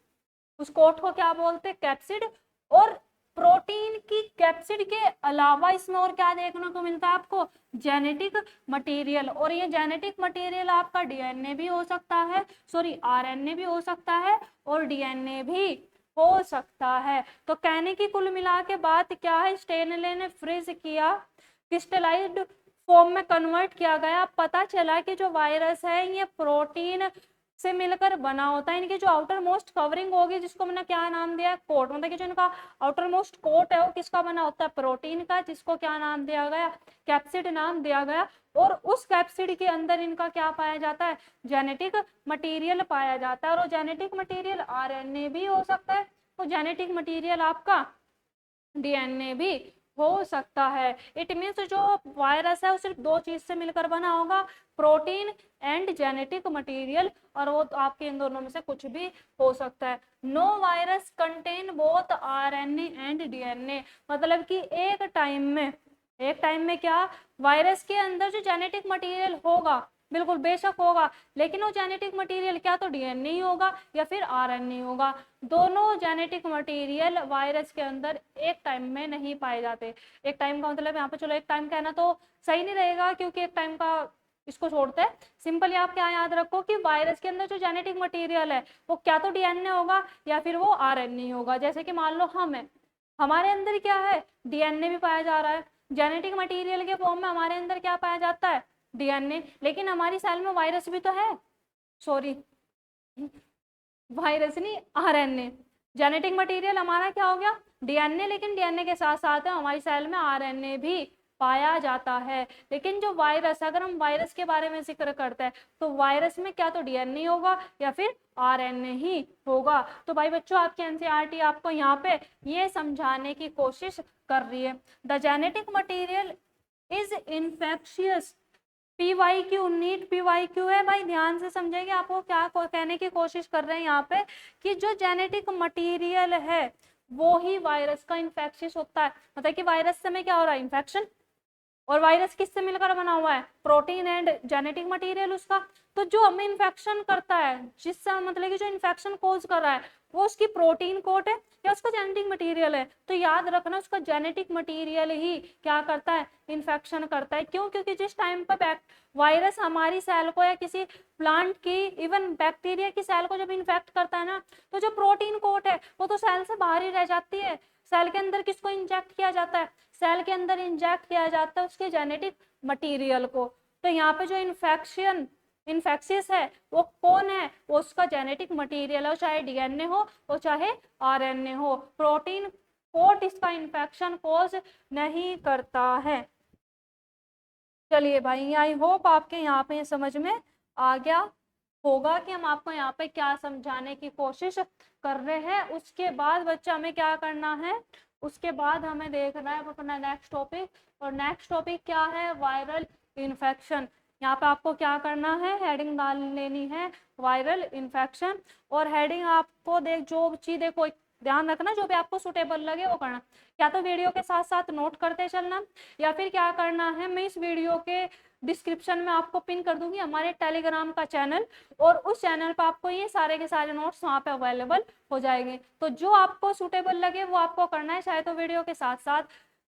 उस कोट को क्या बोलते हैं, कैप्सिड। और प्रोटीन की कैप्सिड के अलावा इसमें और क्या देखने को मिलता है आपको, जेनेटिक मटेरियल। और ये जेनेटिक मटेरियल आपका DNA भी हो सकता है, सॉरी RNA भी हो सकता है, और DNA भी हो सकता है। तो कहने की कुल मिला के बात क्या है, स्टेनले ने फ्रीज किया, क्रिस्टलाइज्ड फॉर्म में कन्वर्ट किया गया, पता चला कि जो वायरस है ये प्रोटीन से मिलकर बना होता है। इनकी जो आउटर मोस्ट कवरिंग होगी, जिसको मैंने क्या नाम दिया है, कोट, मतलब कि जो इनका आउटर मोस्ट कोट है वो किसका बना होता है, प्रोटीन का, जिसको क्या नाम दिया गया, कैप्सिड नाम दिया गया। और उस कैप्सिड के अंदर इनका क्या पाया जाता है, जेनेटिक मटेरियल पाया जाता है। और वो जेनेटिक मटेरियल RNA भी हो सकता है, तो जेनेटिक मटेरियल आपका DNA भी हो सकता है। इट मीन्स जो वायरस है वो सिर्फ दो चीज से मिलकर बना होगा, प्रोटीन एंड जेनेटिक मटेरियल, और वो आपके इन दोनों में से कुछ भी हो सकता है। No virus contain both RNA and DNA, मतलब कि एक टाइम में क्या, वायरस के अंदर जो जेनेटिक मटेरियल होगा, बिल्कुल बेशक होगा, लेकिन वो जेनेटिक मटेरियल क्या तो DNA ही होगा या फिर RNA होगा। दोनों जेनेटिक मटेरियल वायरस के अंदर एक टाइम में नहीं पाए जाते। एक टाइम का मतलब यहाँ पे, चलो एक टाइम कहना तो सही नहीं रहेगा क्योंकि एक टाइम का इसको छोड़ते हैं। सिंपली आप क्या याद रखो कि वायरस के अंदर जो जेनेटिक मटेरियल है वो क्या तो DNA होगा या फिर वो RNA होगा। जैसे कि मान लो हम है, हमारे अंदर क्या है, DNA भी पाया जा रहा है, जेनेटिक मटेरियल के फॉर्म में हमारे अंदर क्या पाया जाता है, DNA। लेकिन हमारी सेल में वायरस भी तो है, सॉरी वायरस नहीं, RNA। जेनेटिक मटेरियल हमारा क्या हो गया, DNA, लेकिन DNA के साथ साथ हमारी सेल में RNA भी पाया जाता है। लेकिन जो वायरस, अगर हम वायरस के बारे में जिक्र करते हैं तो वायरस में क्या तो DNA होगा या फिर RNA ही होगा। तो भाई बच्चों, आपकी NCERT आपको यहाँ पे ये समझाने की कोशिश कर रही है, the genetic material is infectious. PYQ, NEET PYQ है भाई, ध्यान से समझेंगे। आपको क्या कहने की कोशिश कर रहे हैं यहाँ पे कि जो जेनेटिक मटेरियल है वो ही वायरस का इन्फेक्शियस होता है, मतलब कि वायरस से में क्या हो रहा है, इन्फेक्शन। और वायरस किससे मिलकर बना हुआ है, प्रोटीन एंड जेनेटिक मटेरियल उसका। तो जो हमें इन्फेक्शन करता है, जिससे मतलब कि जो इन्फेक्शन कोज कर रहा है, वो उसकी प्रोटीन कोट है या उसका जेनेटिक मटेरियल है। तो याद रखना उसका जेनेटिक मटेरियल ही क्या करता है, इन्फेक्शन करता है। क्यों, क्योंकि जिस टाइम पर वायरस हमारी सेल को या किसी प्लांट की, इवन बैक्टीरिया की सेल को जब इन्फेक्ट करता है ना, तो जो प्रोटीन कोट है वो तो सेल से बाहर ही रह जाती है, सेल के अंदर किसको इंजेक्ट किया जाता है? सेल के अंदर इंजेक्ट किया जाता है उसके जेनेटिक मटेरियल को। तो यहाँ पे जो इन्फेक्शियस है वो कौन है? वो उसका जेनेटिक मटेरियल हो, चाहे डीएनए हो और चाहे आरएनए हो। प्रोटीन कोट इसका इन्फेक्शन कोज नहीं करता है। चलिए भाई, आई होप आपके यहाँ पे समझ में आ गया होगा कि हम आपको यहाँ पे क्या समझाने की कोशिश कर रहे हैं। उसके बाद बच्चा हमें क्या करना है? उसके बाद हमें देखना है अपना नेक्स्ट टॉपिक, और नेक्स्ट टॉपिक क्या है? Viral infection. यहाँ पे आपको क्या करना है? हेडिंग डाल लेनी है वायरल इन्फेक्शन, और हेडिंग आपको जो चीज देखो ध्यान रखना, जो भी आपको सुटेबल लगे वो करना। या तो वीडियो के साथ साथ नोट करते चलना, या फिर क्या करना है, मैं इस वीडियो के डिस्क्रिप्शन में आपको पिन कर दूंगी हमारे टेलीग्राम का चैनल, और उस चैनल पर आपको ये सारे के सारे नोट्स वहाँ पे अवेलेबल हो जाएंगे। तो जो आपको सुटेबल लगे वो आपको करना है, चाहे तो वीडियो के साथ साथ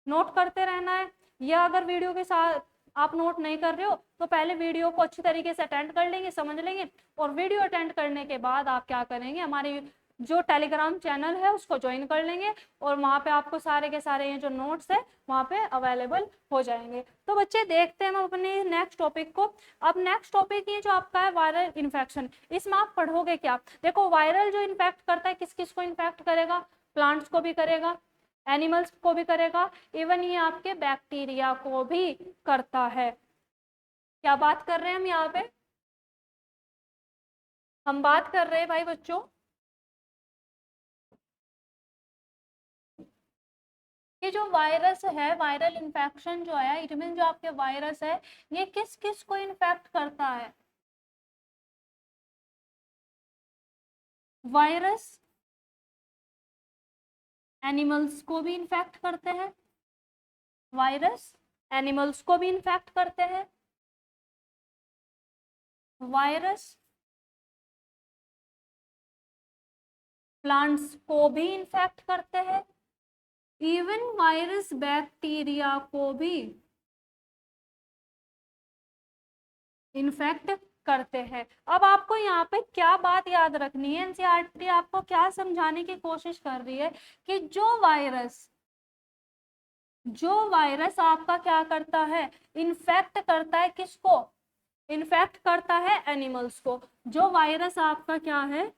नोट करते रहना है, या अगर वीडियो के साथ आप नोट नहीं कर रहे हो तो पहले वीडियो को अच्छी तरीके से अटेंड कर लेंगे, समझ लेंगे, और वीडियो अटेंड करने के बाद आप क्या करेंगे, हमारे जो टेलीग्राम चैनल है उसको ज्वाइन कर लेंगे, और वहाँ पे आपको सारे के सारे ये जो नोट्स है वहाँ पे अवेलेबल हो जाएंगे। तो बच्चे देखते हैं हम अपने नेक्स्ट टॉपिक को। अब नेक्स्ट टॉपिक ये जो आपका है वायरल इन्फेक्शन, इसमें आप पढ़ोगे क्या? देखो, वायरल जो इन्फेक्ट करता है किस किस को इन्फेक्ट करेगा? प्लांट्स को भी करेगा, एनिमल्स को भी करेगा, इवन ये आपके बैक्टीरिया को भी करता है। क्या बात कर रहे हैं हम यहाँ पे? हम बात कर रहे हैं भाई बच्चों, ये जो वायरस है, वायरल इन्फेक्शन जो है, इट मीन जो आपके वायरस है ये किस किस को इन्फेक्ट करता है? वायरस एनिमल्स को भी इन्फेक्ट करते हैं, वायरस एनिमल्स को भी इन्फेक्ट करते हैं, वायरस प्लांट्स को भी इन्फेक्ट करते हैं, इवन वायरस बैक्टीरिया को भी इन्फेक्ट करते हैं। अब आपको यहाँ पे क्या बात याद रखनी है, एनसीईआरटी आपको क्या समझाने की कोशिश कर रही है कि जो वायरस आपका क्या करता है? इन्फेक्ट करता है किसको? इन्फेक्ट करता है एनिमल्स को। जो वायरस आपका क्या है?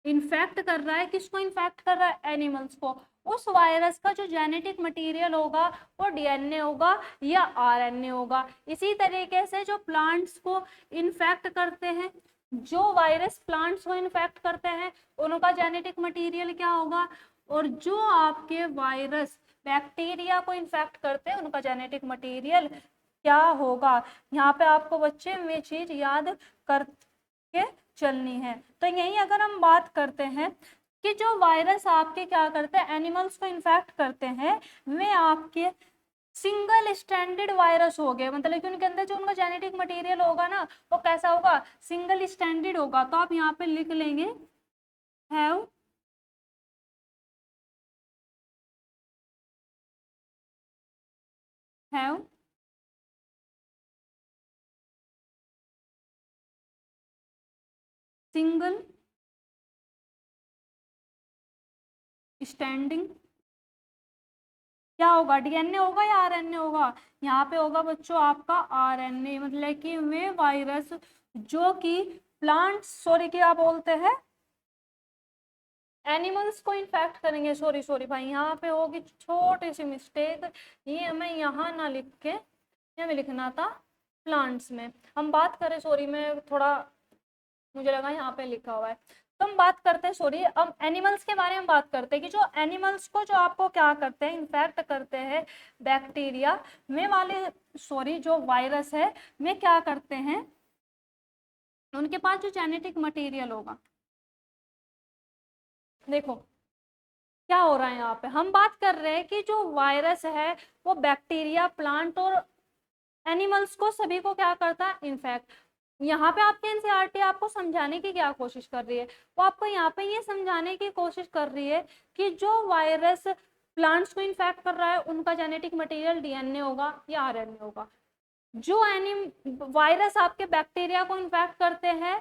इन्फेक्ट कर रहा है किसको? इन्फेक्ट कर रहा है एनिमल्स को। उस वायरस का जो जेनेटिक मटेरियल होगा वो डीएनए होगा या आरएनए होगा। इसी तरीके से जो प्लांट्स को इन्फेक्ट करते हैं, जो वायरस प्लांट्स को इन्फेक्ट करते हैं उनका जेनेटिक मटेरियल क्या होगा, और जो आपके वायरस बैक्टीरिया को इन्फेक्ट करते हैं उनका जेनेटिक मटेरियल क्या होगा। यहाँ पे आपको बच्चे ये चीज याद करके चलनी है। तो यही अगर हम बात करते हैं कि जो वायरस आपके क्या करते हैं, एनिमल्स को इन्फेक्ट करते हैं, वे आपके सिंगल स्टैंडर्ड वायरस हो गए, मतलब कि उनके अंदर जो उनका जेनेटिक मटेरियल होगा ना वो कैसा होगा? सिंगल स्टैंडर्ड होगा। तो आप यहाँ पे लिख लेंगे हैव सिंगल स्टैंडिंग। क्या होगा? डीएनए होगा या आरएनए होगा? यहाँ पे होगा बच्चों आपका आरएनए, मतलब कि वे वायरस जो कि प्लांट्स, सॉरी क्या बोलते हैं, एनिमल्स को इन्फेक्ट करेंगे। सॉरी भाई, यहाँ पे होगी छोटी सी मिस्टेक, ये हमें यहाँ ना लिख के हमें लिखना था प्लांट्स में। हम बात करें, सॉरी मैं थोड़ा, मुझे लगा यहाँ पे लिखा हुआ है। तो हम बात करते हैं, सॉरी, अब एनिमल्स के बारे में बात करते हैं कि जो एनिमल्स को जो आपको क्या करते हैं, इन्फेक्ट करते हैं बैक्टीरिया में वाले, सॉरी जो वायरस है में क्या करते हैं, उनके पास जो जेनेटिक मटेरियल होगा, देखो क्या हो रहा है यहाँ पे, हम बात कर रहे हैं कि जो वायरस है वो बैक्टीरिया, प्लांट और एनिमल्स को सभी को क्या करता है? इन्फेक्ट। यहाँ पे आपके एनसीईआरटी आपको समझाने की क्या कोशिश कर रही है? वो आपको यहाँ पे ये समझाने की कोशिश कर रही है कि जो वायरस प्लांट्स को इन्फेक्ट कर रहा है उनका जेनेटिक मटेरियल डीएनए होगा या आरएनए होगा। जो वायरस आपके बैक्टीरिया को इन्फेक्ट करते हैं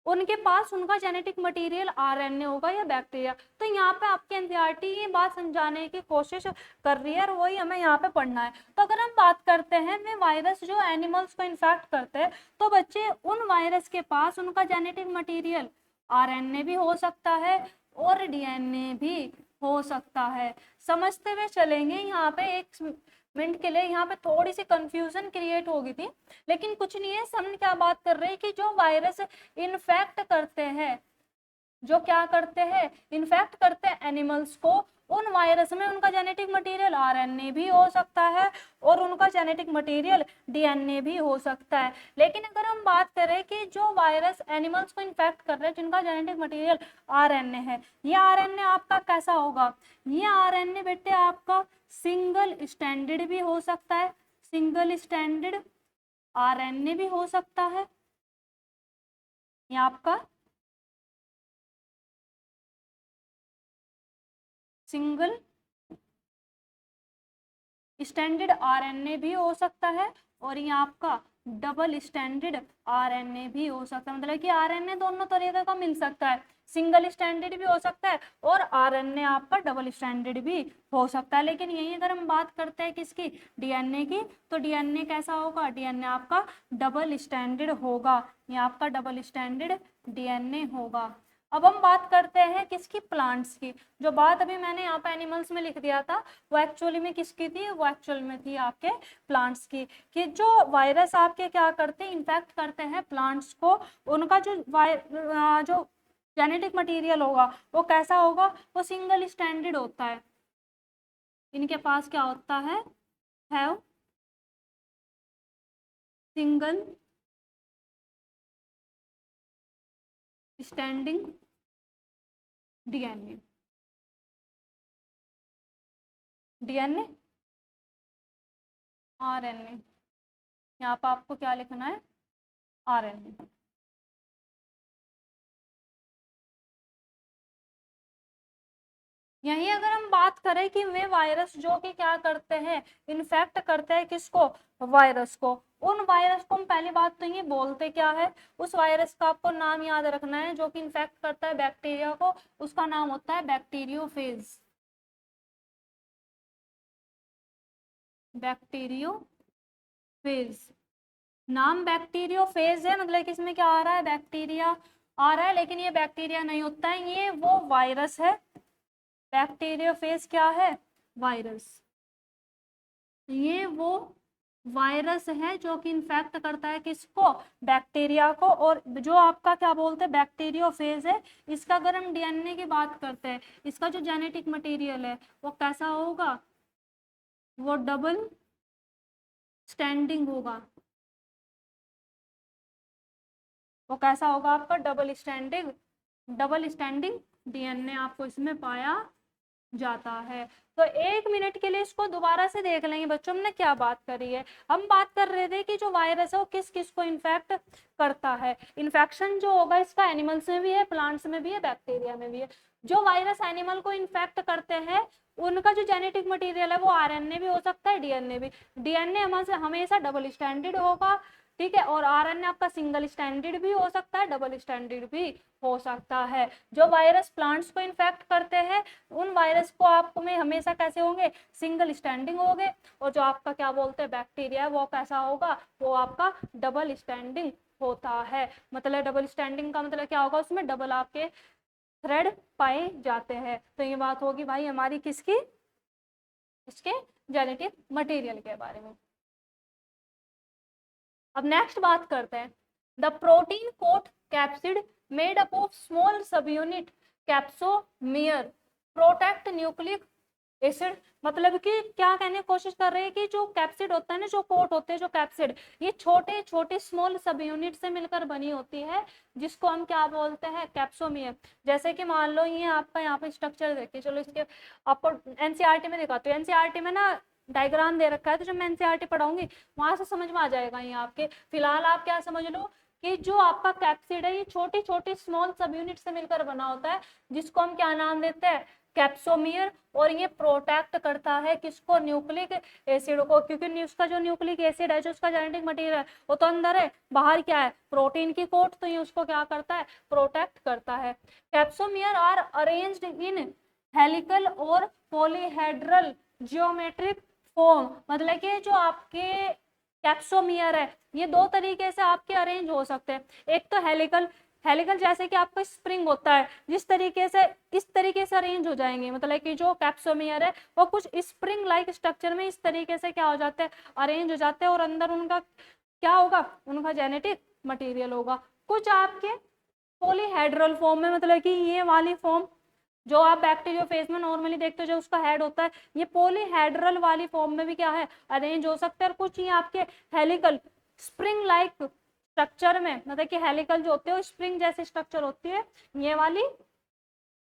उनके पास उनका जेनेटिक मटेरियल आरएनए होगा या बैक्टीरिया। तो यहाँ पे आपके एनसीईआरटी ये बात समझाने की कोशिश कर रही है और वही हमें यहाँ पे पढ़ना है। तो अगर हम बात करते हैं में वायरस जो एनिमल्स को इन्फेक्ट करते हैं, तो बच्चे उन वायरस के पास उनका जेनेटिक मटेरियल आरएनए भी हो सकता है और डीएनए भी हो सकता है। समझते हुए चलेंगे। यहाँ पे एक मिनट के लिए यहाँ पे थोड़ी सी कंफ्यूजन क्रिएट हो गई थी, लेकिन कुछ नहीं है। हम क्या बात कर रहे हैं कि जो वायरस इन्फेक्ट करते हैं, जो क्या करते हैं, इन्फेक्ट करते हैं एनिमल्स को, उन वायरस में उनका जेनेटिक मटेरियल आरएनए भी हो सकता है और उनका जेनेटिक मटेरियल डीएनए भी हो सकता है। लेकिन अगर हम बात करें कि जो वायरस एनिमल्स को इन्फेक्ट कर रहे हैं जिनका जेनेटिक मटेरियल आरएनए है, ये आरएनए आपका कैसा होगा, ये आरएनए बेटे आपका सिंगल स्टैंडर्ड भी हो सकता है, सिंगल स्टैंडर्ड आरएनए भी हो सकता है। ये आपका सिंगल स्टैंडर्ड आरएनए भी हो सकता है और ये आपका डबल स्टैंडर्ड आरएनए भी हो सकता है। मतलब कि आरएनए दोनों तरीके का मिल सकता है, सिंगल स्टैंडर्ड भी हो सकता है और आरएनए आपका डबल स्टैंडर्ड भी हो सकता है। लेकिन यही अगर हम बात करते हैं किसकी, डीएनए की, तो डीएनए कैसा होगा, डीएनए आपका डबल स्टैंडर्ड होगा। ये आपका डबल स्टैंडर्ड डीएनए होगा। अब हम बात करते हैं किसकी, प्लांट्स की। जो बात अभी मैंने यहाँ पे एनिमल्स में लिख दिया था वो एक्चुअली में किसकी थी, वो एक्चुअल में थी आपके प्लांट्स की। कि जो वायरस आपके क्या करते हैं, इन्फेक्ट करते हैं प्लांट्स को, उनका जो जेनेटिक मटेरियल होगा वो कैसा होगा, वो सिंगल स्टैंडर्ड होता है। इनके पास क्या होता है, have single standing DNA, DNA RNA. यहाँ पर आपको क्या लिखना है, आरएनए। यही अगर हम बात करें कि वे वायरस जो कि क्या करते हैं, इन्फेक्ट करते हैं किसको, वायरस को, उन वायरस को हम पहली बात तो ये बोलते क्या है, उस वायरस का आपको नाम याद रखना है जो कि इन्फेक्ट करता है बैक्टीरिया को, उसका नाम होता है बैक्टीरियोफेज, बैक्टीरियोफेज। नाम बैक्टीरियोफेज है, मतलब कि इसमें क्या आ रहा है, बैक्टीरिया आ रहा है, लेकिन ये बैक्टीरिया नहीं होता है, ये वो वायरस है। बैक्टीरियोफेज क्या है, वायरस। ये वो वायरस है जो कि इन्फेक्ट करता है किसको, बैक्टीरिया को। और जो आपका क्या बोलते हैं, बैक्टीरियोफेज है, इसका अगर हम डीएनए की बात करते हैं, इसका जो जेनेटिक मटेरियल है वो कैसा होगा, वो डबल स्टैंडिंग होगा। वो कैसा होगा आपका, double standing, double standing DNA आपको इसमें पाया जाता है। तो एक मिनट के लिए इसको दोबारा से देख लेंगे बच्चों, हमने क्या बात करी है। हम बात कर रहे थे कि जो वायरस है वो किस किस को इन्फेक्ट करता है। इन्फेक्शन जो होगा इसका एनिमल्स में भी है, प्लांट्स में भी है, बैक्टीरिया में भी है। जो वायरस एनिमल को इन्फेक्ट करते हैं उनका जो जेनेटिक मटेरियल है वो आरएनए भी हो सकता है, डीएनए भी। डीएनए हमेशा डबल स्टैंडर्ड होगा, ठीक है, और आरएनए आपका सिंगल स्टैंडर्ड भी हो सकता है, डबल स्टैंडर्ड भी हो सकता है। जो वायरस प्लांट्स को इन्फेक्ट करते हैं उन वायरस को आपको में हमेशा कैसे होंगे, सिंगल स्टैंडिंग होंगे, और जो आपका क्या बोलते हैं बैक्टीरिया है वो कैसा होगा, वो आपका डबल स्टैंडिंग होता है। मतलब डबल स्टैंडिंग का मतलब क्या होगा, उसमें डबल आपके थ्रेड पाए जाते हैं। तो ये बात होगी भाई हमारी किसकी, इसके जेनेटिक मटेरियल के बारे में। अब नेक्स्ट बात करते हैं, the protein coat capsid made up of small subunit capsomere protect nucleic acid. मतलब कि क्या कहने की कोशिश कर रहे हैं कि जो कैप्सिड होता है ना, जो कोट होते हैं, जो कैप्सिड, ये छोटे छोटे स्मॉल सब यूनिट से मिलकर बनी होती है, जिसको हम क्या बोलते हैं, कैप्सोमियर। जैसे कि मान लो ये आपका यहाँ पे स्ट्रक्चर देखिए, चलो इसके आपको एनसीईआरटी में दिखाते हो। एनसीईआरटी में ना डायग्राम दे रखा है, तो जब मैं एनसीईआरटी पढ़ाऊंगी वहां से समझ में आ जाएगा ये आपके। फिलहाल आप क्या समझ लो कि जो आपका कैप्सिड है ये छोटी छोटी स्मॉल सब यूनिट से मिलकर बना होता है, जिसको हम क्या नाम देते हैं, कैप्सोमियर। और ये प्रोटेक्ट करता है किसको, न्यूक्लिक एसिड को, क्योंकि उसका जो न्यूक्लिक एसिड है, जो उसका जेनेटिक मटेरियल है, वो तो अंदर है, बाहर क्या है, प्रोटीन की कोट, तो ये उसको क्या करता है, प्रोटेक्ट करता है। Capsomere are arranged in helical और पॉलीहेड्रल जियोमेट्रिक फॉर्म, मतलब कि जो आपके कैप्सोमियर है ये दो तरीके से आपके अरेंज हो सकते हैं। एक तो हेलिकल, हेलिकल जैसे कि आपका स्प्रिंग होता है, जिस तरीके से इस तरीके से अरेंज हो जाएंगे, मतलब कि जो कैप्सोमियर है वो कुछ स्प्रिंग लाइक स्ट्रक्चर में इस तरीके से क्या हो जाते हैं, अरेंज हो जाते हैं, और अंदर उनका क्या होगा, उनका जेनेटिक मटेरियल होगा। कुछ आपके पॉलीहेड्रल फॉर्म में, मतलब कि ये वाली फॉर्म जो आप बैक्टीरियोफेज में नॉर्मली देखते हो, जो उसका हेड होता है, ये पॉलीहेड्रल वाली फॉर्म में भी क्या है, अरेंज हो सकते हैं। और कुछ ये आपके हेलिकल स्प्रिंग लाइक स्ट्रक्चर में, मतलब कि हेलिकल जो होते हैं स्प्रिंग जैसी स्ट्रक्चर होती है, ये वाली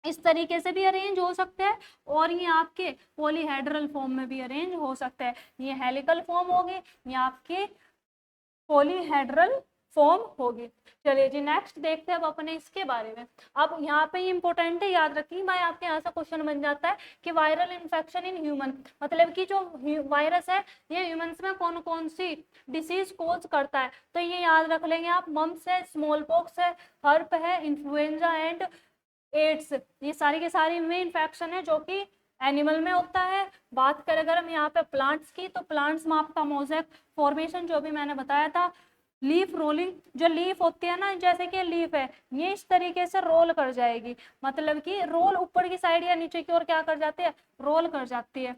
इस तरीके से भी अरेंज हो सकते हैं, और ये आपके पॉलीहेड्रल फॉर्म में भी अरेंज हो सकते हैं। ये हेलिकल फॉर्म हो गए, ये आपके पॉलीहेड्रल फॉर्म होगी। चलिए जी नेक्स्ट देखते हैं अब अपने इसके बारे में। अब यहाँ पे इंपॉर्टेंट है, याद रखिए भाई, आपके यहाँ से क्वेश्चन बन जाता है कि वायरल इन्फेक्शन इन ह्यूमन, मतलब कि जो वायरस है ये ह्यूमंस में कौन कौन सी डिसीज कोज करता है, तो ये याद रख लेंगे आप, मम्स है, स्मॉल पॉक्स है, हर्प है, इन्फ्लुएंजा एंड एड्स, ये सारी के सारी में इन्फेक्शन है जो कि एनिमल में होता है। बात करें अगर हम यहाँ पे प्लांट्स की, तो प्लांट्स में आपका मोज़ेक फॉर्मेशन जो भी मैंने बताया था, लीफ रोलिंग, जो लीफ होती है ना, जैसे कि लीफ है ये इस तरीके से रोल कर जाएगी, मतलब कि रोल ऊपर की साइड या नीचे की ओर क्या कर जाती है, रोल कर जाती है।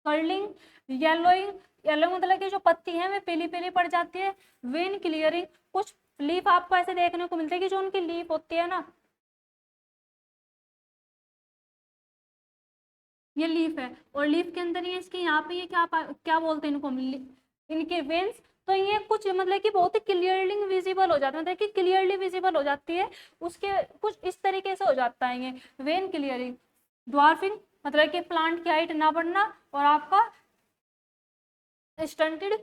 कर्लिंग, येलोइंग, येलो मतलब कि जो पत्ती है वे पीली पीली पड़ जाती है। वेन क्लियरिंग, कुछ लीफ आपको ऐसे देखने को मिलते हैं कि जो उनकी लीफ होती है ना, ये लीफ है, और लीफ के अंदर ये इसके यहाँ पे ये क्या क्या बोलते हैं इनको, इनके वेन्स, तो ये कुछ मतलब कि बहुत ही क्लियरली विजिबल हो जाता है, मतलब कि क्लियरली विजिबल हो जाती है, उसके कुछ इस तरीके से हो जाता है ये वेन क्लियरिंग। ड्वार्फिंग मतलब कि प्लांट की हाइट ना बढ़ना, और आपका स्टंटेड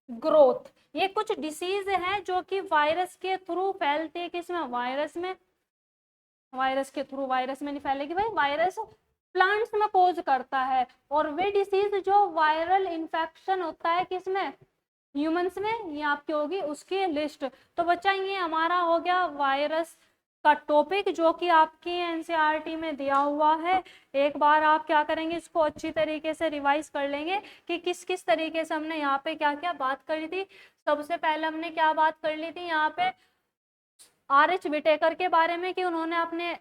ग्रोथ, ये कुछ डिसीज है जो कि वायरस के थ्रू फैलती है, किसमें, वायरस में, वायरस के थ्रू, वायरस में नहीं फैलेगी भाई, वायरस प्लांट्स में कोज करता है। और वे डिसीज जो वायरल इन्फेक्शन होता है किसमें, ह्यूमंस में, ये आपकी होगी उसकी लिस्ट। तो बच्चा ये हमारा हो गया वायरस का टॉपिक, जो कि आपकी एनसीईआरटी में दिया हुआ है। एक बार आप क्या करेंगे, इसको अच्छी तरीके से रिवाइज कर लेंगे कि किस किस तरीके से हमने यहाँ पे क्या क्या बात करी थी। सबसे पहले हमने क्या बात कर ली थी यहाँ पे, आर.एच. विटेकर के बारे में, कि उन्होंने अपने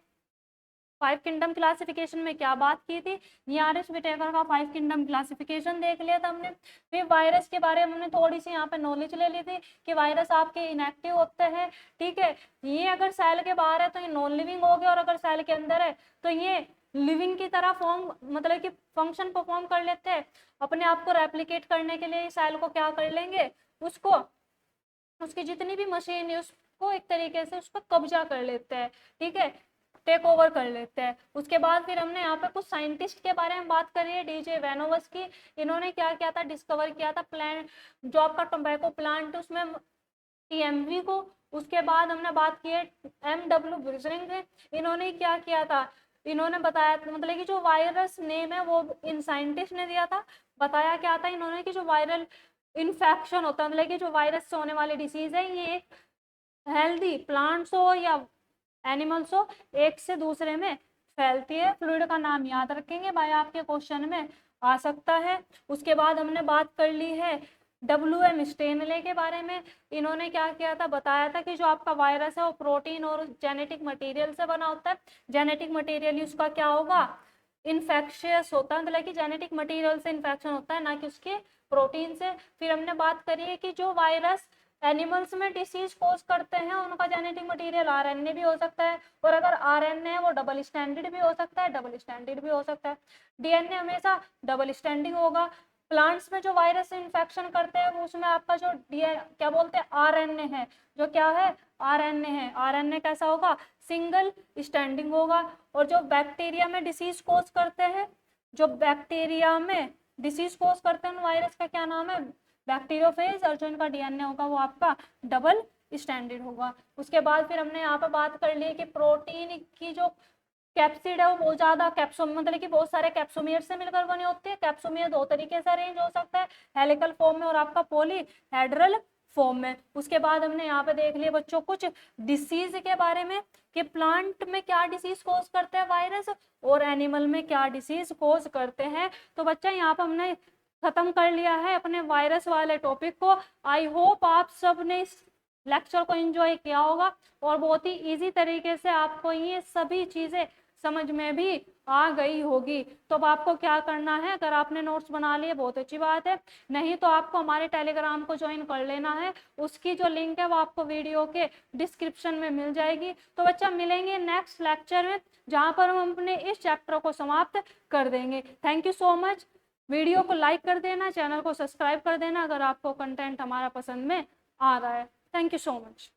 5 किंगडम क्लासिफिकेशन में क्या बात की थी, ये आर.एच. विटेकर का 5 किंगडम क्लासिफिकेशन देख लिया था हमने। फिर वायरस के बारे में हमने थोड़ी सी यहाँ पे नॉलेज ले ली थी कि वायरस आपके इनएक्टिव होते हैं, ठीक है, ये अगर सेल के बाहर है तो ये नॉन लिविंग हो गया, और अगर सेल के अंदर है तो ये लिविंग की तरह फॉर्म, मतलब कि फंक्शन परफॉर्म कर लेते हैं, अपने आप को रेप्लिकेट करने के लिए सेल को क्या कर लेंगे, उसको, उसकी जितनी भी मशीन है उसको एक तरीके से उसको कब्जा कर लेते हैं, ठीक है, टेक ओवर कर लेते हैं। उसके बाद फिर हमने यहाँ पे कुछ साइंटिस्ट के बारे में बात करी है, डीजे वेनोवस की, इन्होंने क्या किया था, डिस्कवर किया था प्लांट, जो आपका टोबैको प्लांट उसमें टीएमवी को। उसके बाद हमने बात की है एम.डब्ल्यू. ब्रिजरिंग, इन्होंने क्या किया था, इन्होंने बताया, मतलब कि जो वायरस नेम है वो इन साइंटिस्ट ने दिया था। बताया क्या था इन्होंने कि जो वायरल इन्फेक्शन होता है, मतलब कि जो वायरस से होने वाली डिसीज है, ये एक हेल्दी प्लांट्स हो या एनिमल्स हो, एक से दूसरे में फैलती है। फ्लूइड का नाम याद रखेंगे भाई, आपके क्वेश्चन में आ सकता है। उसके बाद हमने बात कर ली है WM स्टेनले के बारे में। इन्होंने क्या किया था, बताया था कि जो आपका वायरस है वो प्रोटीन और जेनेटिक मटेरियल से बना होता है। जेनेटिक मटेरियल उसका क्या होगा, इन्फेक्शियस होता है, मतलब कि जेनेटिक मटेरियल से इन्फेक्शन होता है, ना कि उसके प्रोटीन से। फिर हमने बात करी है कि जो वायरस एनिमल्स में डिसीज कोज करते हैं उनका जेनेटिक मटेरियल आरएनए भी हो सकता है, और अगर आरएनए है वो डबल स्टैंडर्ड भी हो सकता है, डबल स्टैंडर्ड भी हो सकता है। डीएनए हमेशा डबल स्टैंडिंग होगा। प्लांट्स में जो वायरस से इन्फेक्शन करते हैं वो उसमें आपका जो क्या बोलते हैं, आरएनए है, जो क्या है, आरएनए है, आरएनए कैसा होगा, सिंगल स्टैंडिंग होगा। और जो बैक्टीरिया में डिसीज कोज करते हैं, जो बैक्टीरिया में डिसीज कोज करते हैं वायरस का क्या नाम है, बैक्टीरियोफेज, और जो इनका डीएनए होगा वो आपका डबल स्टैंडर्ड होगा। उसके बाद फिर हमने यहाँ पे बात कर ली कि प्रोटीन की जो कैप्सिड है वो बहुत ज्यादा कैप्सोम मतलब कि बहुत सारे कैप्सोमियर से मिलकर बने होते हैं। कैप्सोमियर दो तरीके से अरेंज हो सकता है, हेलिकल फॉर्म में और आपका पॉलीहेड्रल फॉर्म में। उसके बाद हमने यहाँ पे देख लिया बच्चों कुछ डिसीज के बारे में कि प्लांट में क्या डिसीज कॉज करते हैं वायरस और एनिमल में क्या डिसीज कॉज करते हैं। तो बच्चा यहाँ पे हमने खत्म कर लिया है अपने वायरस वाले टॉपिक को। आई होप आप सब ने इस लेक्चर को एंजॉय किया होगा और बहुत ही इजी तरीके से आपको ये सभी चीजें समझ में भी आ गई होगी। तो अब आपको क्या करना है, अगर आपने नोट्स बना लिए बहुत अच्छी बात है, नहीं तो आपको हमारे टेलीग्राम को ज्वाइन कर लेना है। उसकी जो लिंक है वो आपको वीडियो के डिस्क्रिप्शन में मिल जाएगी। तो बच्चा मिलेंगे नेक्स्ट लेक्चर में जहाँ पर हम अपने इस चैप्टर को समाप्त कर देंगे। Thank you so much. Video को लाइक कर देना, चैनल को सब्सक्राइब कर देना अगर आपको कंटेंट हमारा पसंद में आ रहा है। Thank you so much.